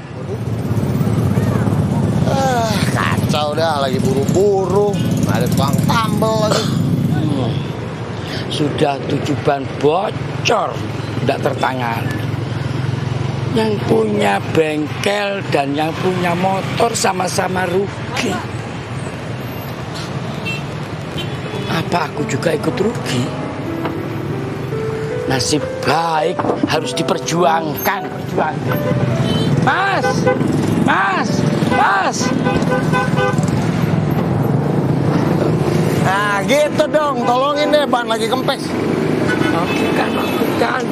Kacau dah, lagi buru-buru. Ada tukang tambel lagi. Sudah 7 ban bocor, tidak tertangan. Yang punya bengkel dan yang punya motor sama-sama rugi. Apa aku juga ikut rugi? Nasib baik harus diperjuangkan. Mas. Nah gitu dong, tolongin deh, ban lagi kempes. Lakukan.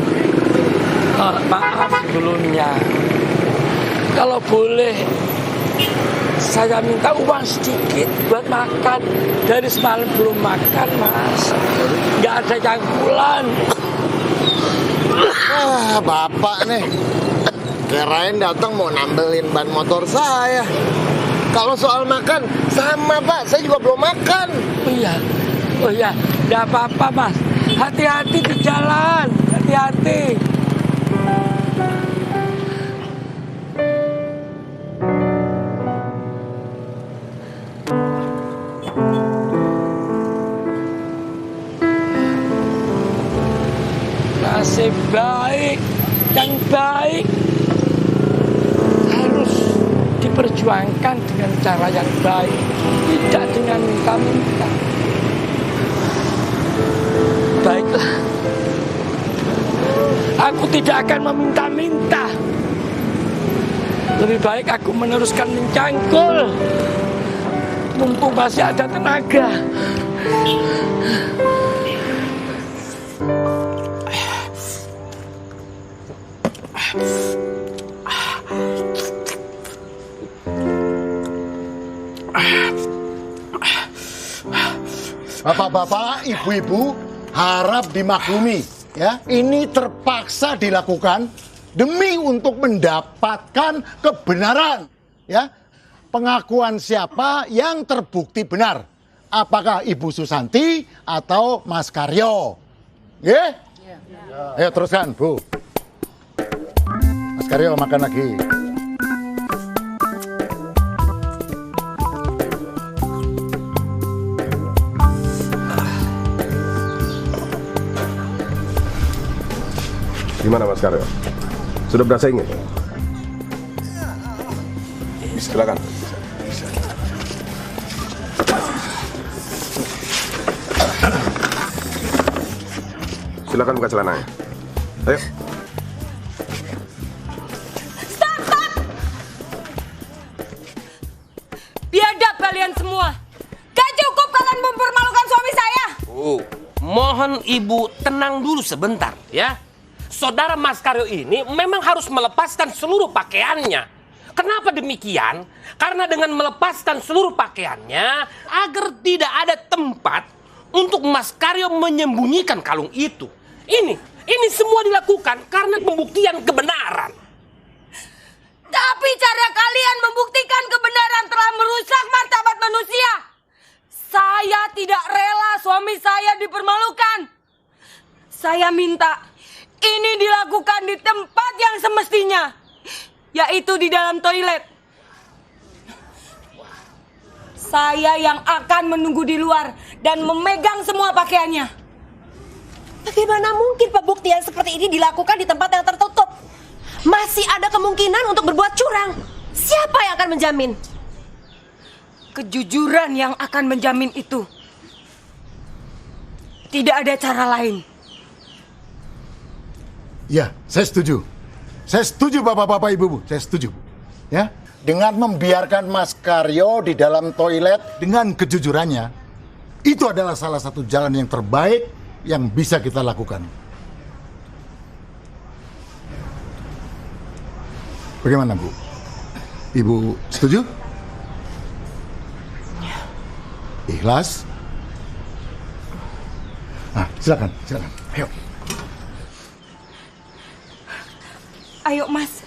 Maaf dulunya. Kalau boleh, saya minta uang sedikit buat makan. Dari semalam belum makan, Mas. Nggak ada jangkulan. Bapak nih. Kirain datang mau nambelin ban motor saya. Kalau soal makan, sama Pak, saya juga belum makan. Oh iya, nggak apa-apa Mas. Hati-hati di jalan, hati-hati. Nasib baik, yang baik harus diperjuangkan dengan cara yang baik, tidak dengan minta-minta. Baiklah, aku tidak akan meminta-minta. Lebih baik aku meneruskan mencangkul, mumpung masih ada tenaga. Bapak-bapak, ibu-ibu harap dimaklumi ya. Ini terpaksa dilakukan demi untuk mendapatkan kebenaran ya. Pengakuan siapa yang terbukti benar? Apakah Ibu Susanti atau Mas Karyo? Ya? Ayo teruskan, Bu. Mas Karyo makan lagi. Gimana Mas Karyo? Sudah berasa ingin? Silakan. Silakan buka celananya. Ayo. Stop! Biadab kalian semua. Gak cukup kalian mempermalukan suami saya. Mohon ibu tenang dulu sebentar ya. Saudara Mas Karyo ini memang harus melepaskan seluruh pakaiannya. Kenapa demikian? Karena dengan melepaskan seluruh pakaiannya agar tidak ada tempat untuk Mas Karyo menyembunyikan kalung itu. Ini semua dilakukan karena pembuktian kebenaran. Tapi cara kalian membuktikan kebenaran telah merusak martabat manusia. Saya tidak rela suami saya dipermalukan. Saya minta ini dilakukan di tempat yang semestinya, yaitu di dalam toilet. Saya yang akan menunggu di luar dan memegang semua pakaiannya. Bagaimana mungkin pembuktian seperti ini dilakukan di tempat yang tertutup? Masih ada kemungkinan untuk berbuat curang. Siapa yang akan menjamin? Kejujuran yang akan menjamin itu. Tidak ada cara lain. Ya, saya setuju. Saya setuju Bapak-bapak Ibu-ibu, saya setuju. Ya, dengan membiarkan Mas Karyo di dalam toilet dengan kejujurannya, itu adalah salah satu jalan yang terbaik yang bisa kita lakukan. Bagaimana, Bu? Ibu setuju? Ikhlas? Nah, silakan. Ayo. Ayo, Mas.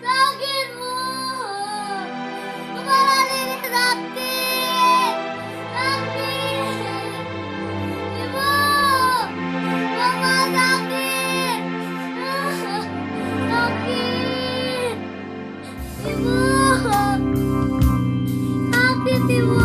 Sakit, Bu. Kepala Riri sakit. Ibu. Mama sakit. Sakit. Ibu. Sakit, Ibu.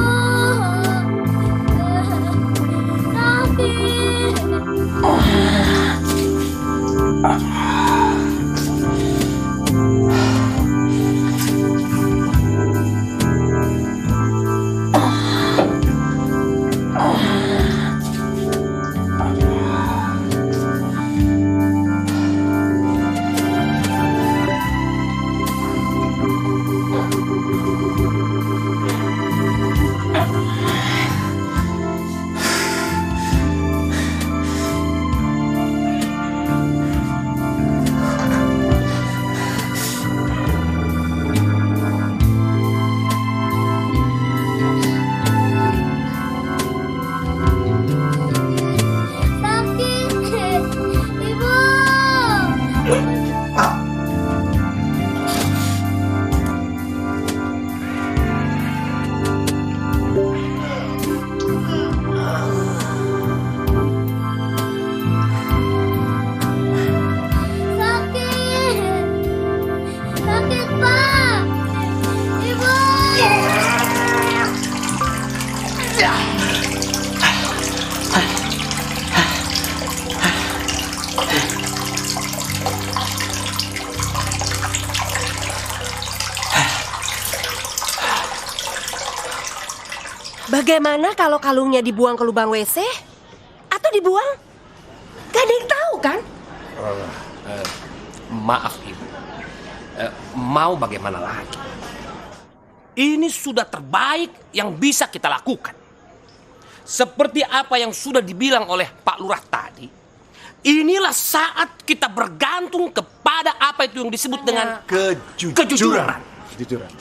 Pak! Ibu! Bagaimana kalau kalungnya dibuang ke lubang WC? Atau dibuang? Gak ada yang tahu kan? Maaf Ibu, mau bagaimana lagi? Ini sudah terbaik yang bisa kita lakukan. Seperti apa yang sudah dibilang oleh Pak Lurah tadi, inilah saat kita bergantung kepada apa itu yang disebut dengan kejujuran. Kejujuran.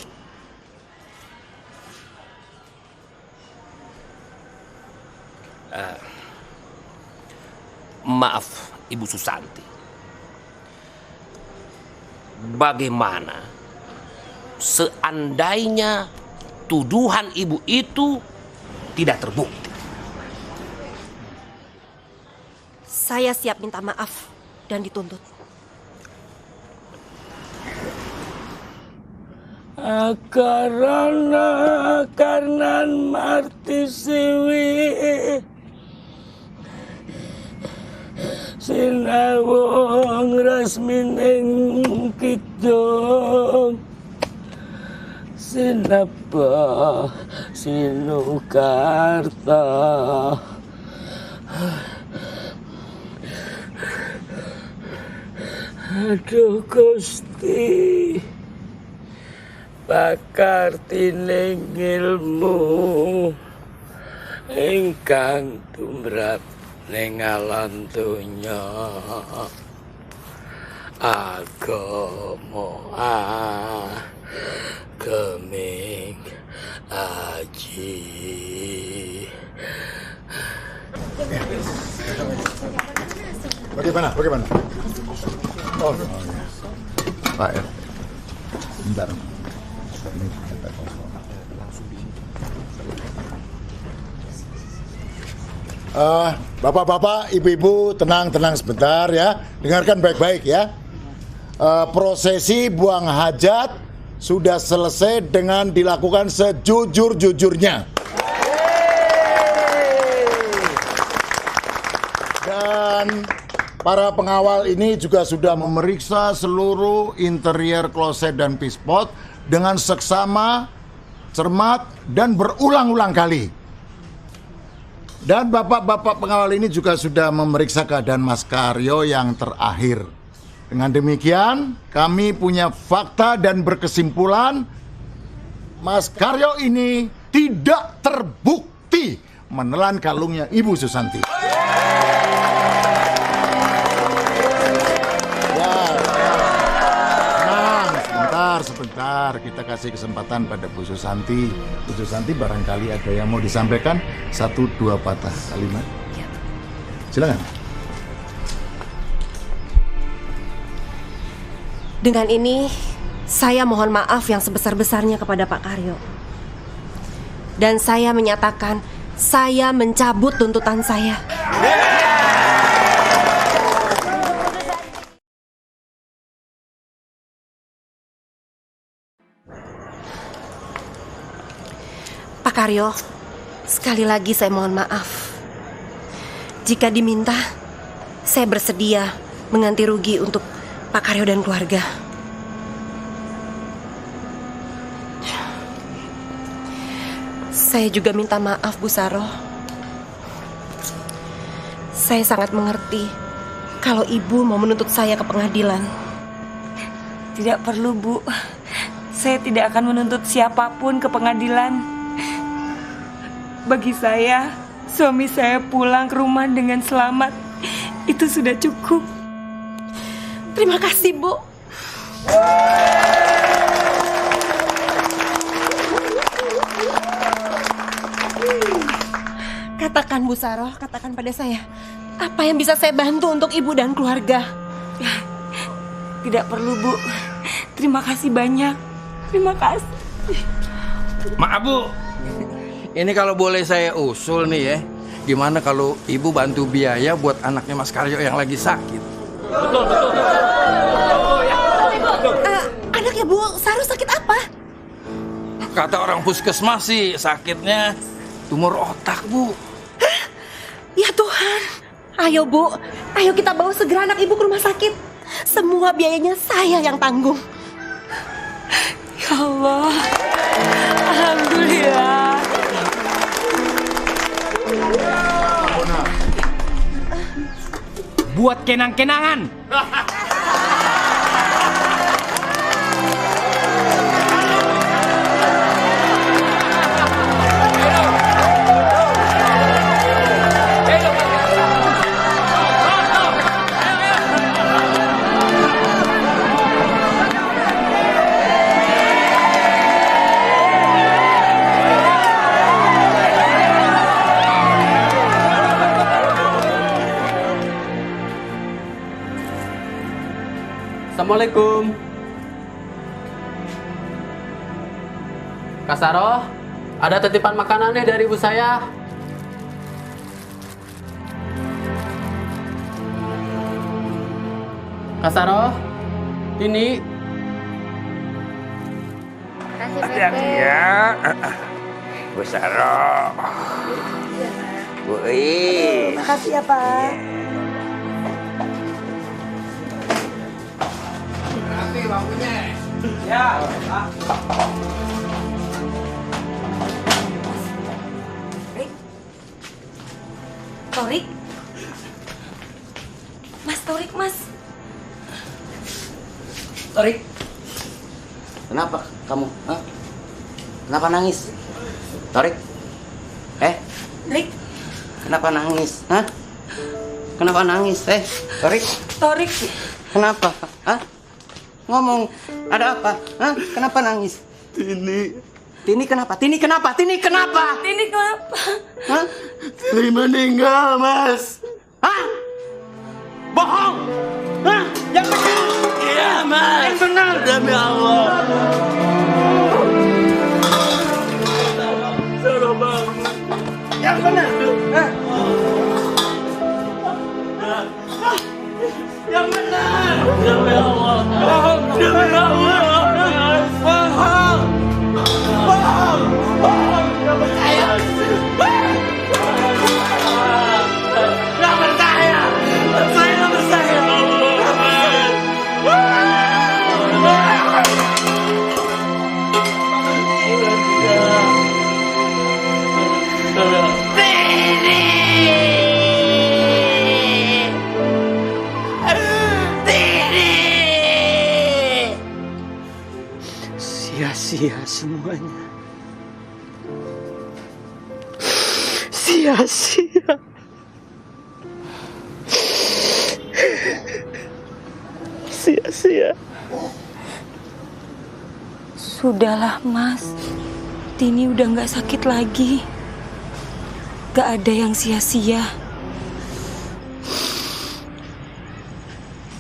Maaf Ibu Susanti, bagaimana seandainya tuduhan Ibu itu tidak terbukti? Saya siap minta maaf dan dituntut. Karena marti siwi sinawong rasmining kidung sinapa sinukarta aduh Gusti bakar tining ilmu ingkang tumrap ning alam donya agama geming aji. Bagaimana? Oh, ya. Pak R. Bentar. Bapak-bapak, ibu-ibu, tenang sebentar ya. Dengarkan baik-baik ya. Prosesi buang hajat sudah selesai dengan dilakukan sejujur-jujurnya. Dan para pengawal ini juga sudah memeriksa seluruh interior kloset dan pispot dengan seksama, cermat, dan berulang-ulang kali. Dan bapak-bapak pengawal ini juga sudah memeriksa keadaan Mas Karyo yang terakhir. Dengan demikian, kami punya fakta dan berkesimpulan Mas Karyo ini tidak terbukti menelan kalungnya Ibu Susanti. Sebentar, kita kasih kesempatan pada Bu Susanti. Bu Susanti barangkali ada yang mau disampaikan, 1-2 patah kalimat. Silakan. Dengan ini, saya mohon maaf yang sebesar-besarnya kepada Pak Karyo. Dan saya menyatakan, saya mencabut tuntutan saya. Pak Karyo, sekali lagi saya mohon maaf. Jika diminta, saya bersedia mengganti rugi untuk Pak Karyo dan keluarga. Saya juga minta maaf, Bu Saroh. Saya sangat mengerti kalau Ibu mau menuntut saya ke pengadilan. Tidak perlu, Bu. Saya tidak akan menuntut siapapun ke pengadilan. Bagi saya, suami saya pulang ke rumah dengan selamat. Itu sudah cukup. Terima kasih, Bu. Katakan, Bu Saroh, katakan pada saya, apa yang bisa saya bantu untuk Ibu dan keluarga? Tidak perlu, Bu. Terima kasih banyak. Terima kasih. Maaf Bu, ini kalau boleh saya usul nih ya, gimana kalau Ibu bantu biaya buat anaknya Mas Karyo yang lagi sakit? Anak ya Bu? Saru sakit apa? Kata orang puskesmas sih sakitnya tumor otak, Bu. Ya Tuhan. Ayo Bu, ayo kita bawa segera anak ibu ke rumah sakit. Semua biayanya saya yang tanggung. Ya Allah. Alhamdulillah. Buat kenang-kenangan. Assalamualaikum. Kak Saroh, ada titipan makanannya dari ibu saya. Kak Saroh, ini. Hati-hati ya. Bu Saroh. Bu I. Makasih ya Pak. Nanti bangkunya. Ya, Pak. Torik? Mas Torik, Mas. Torik, kenapa kamu? Hah? Kenapa nangis? Torik, Torik, kenapa nangis? Hah? Kenapa nangis? Torik, Torik. kenapa? Hah? Ngomong, ada apa? Hah? Kenapa nangis? Tini kenapa? Tini kenapa? Tini kenapa? Tini kenapa? Hah? Tini meninggal, Mas. Hah? Bohong! Hah? Yang benar! Iya, Mas. Yang benar! Demi Allah. Yang benar! Hah? Yang benar! Demi Allah. Bohong! Demi Allah. Bohong! Bohong! Bohong! Gak percaya! Gak percaya! Saya gak percaya! Sia-sia semuanya. Sia-sia. Sia-sia. Sudahlah Mas, Tini udah nggak sakit lagi. Gak ada yang sia-sia.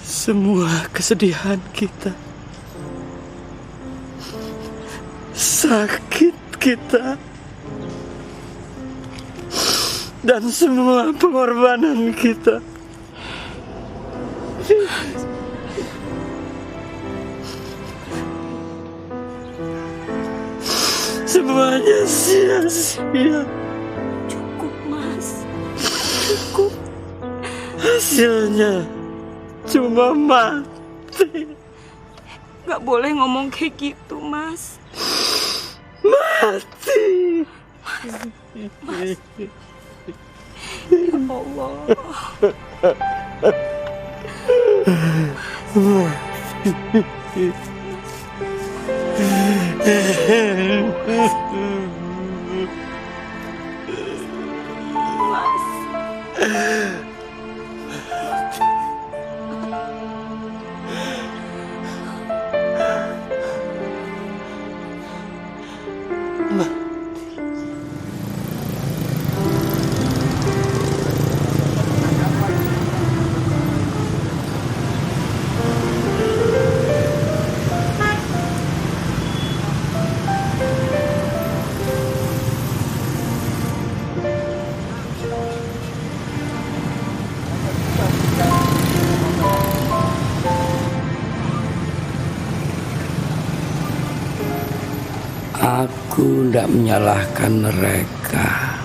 Semua kesedihan kita, sakit kita, dan semua pengorbanan kita semuanya sia-sia. Cukup Mas, cukup. Hasilnya cuma mati. Gak boleh ngomong kayak gitu Mas. Mati. Mas. Ya Allah. Aku tidak menyalahkan mereka.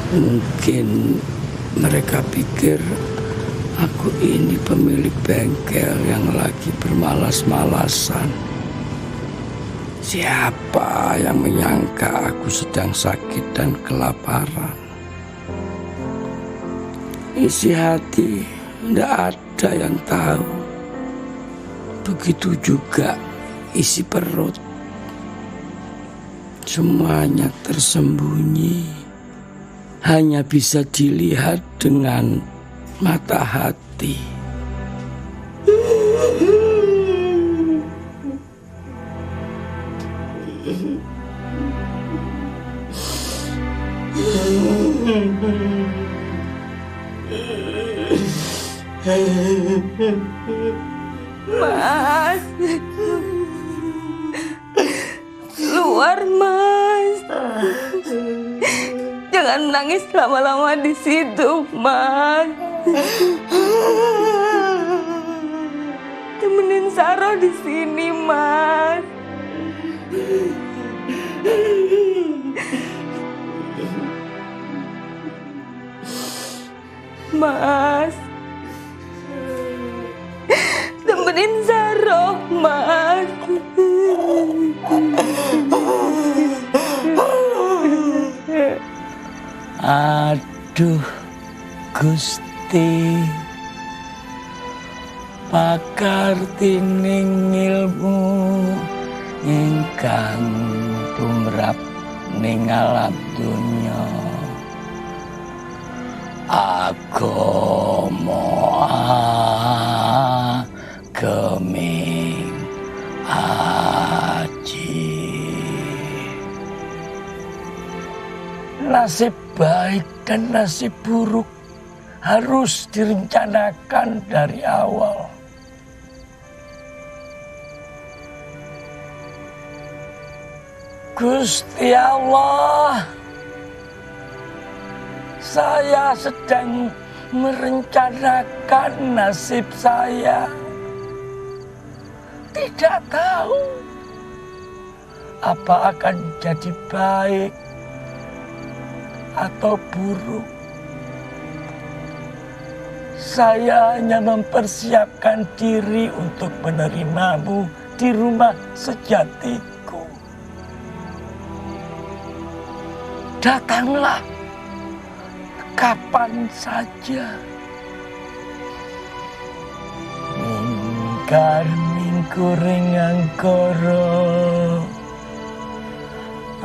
Mungkin mereka pikir aku ini pemilik bengkel yang lagi bermalas-malasan. Siapa yang menyangka aku sedang sakit dan kelaparan? Isi hati tidak ada yang tahu. Begitu juga isi perut. Semuanya tersembunyi. Hanya bisa dilihat dengan mata hati. Mas, keluar Mas. Jangan menangis lama-lama di situ, Mas. Temenin Saro di sini, Mas. Mas, temenin Saro, Mas. Aduh, Gusti, pakar tining ilmu ingkang tumrap ning alam dunya. Agama geming aji. Nasib baik dan nasib buruk harus direncanakan dari awal. Gusti Allah, saya sedang merencanakan nasib saya. Tidak tahu apa akan jadi baik atau buruk. Saya hanya mempersiapkan diri untuk menerimamu di rumah sejatiku. Datanglah kapan saja. Mingkar mingkuring angkara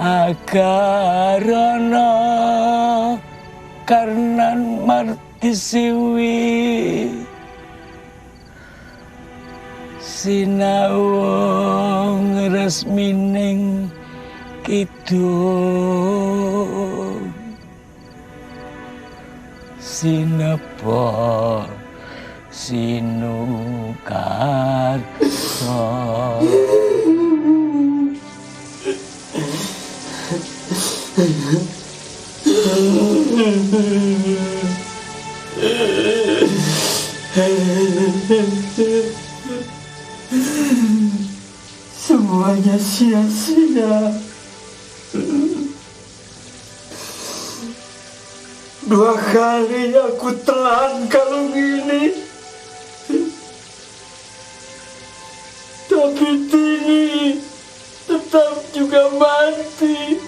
agarana karnan marti siwi sinau ngresmining kidul sinepa sinukar semuanya sia-sia. 2 kali aku telan kalung ini, tapi Tini tetap juga mati.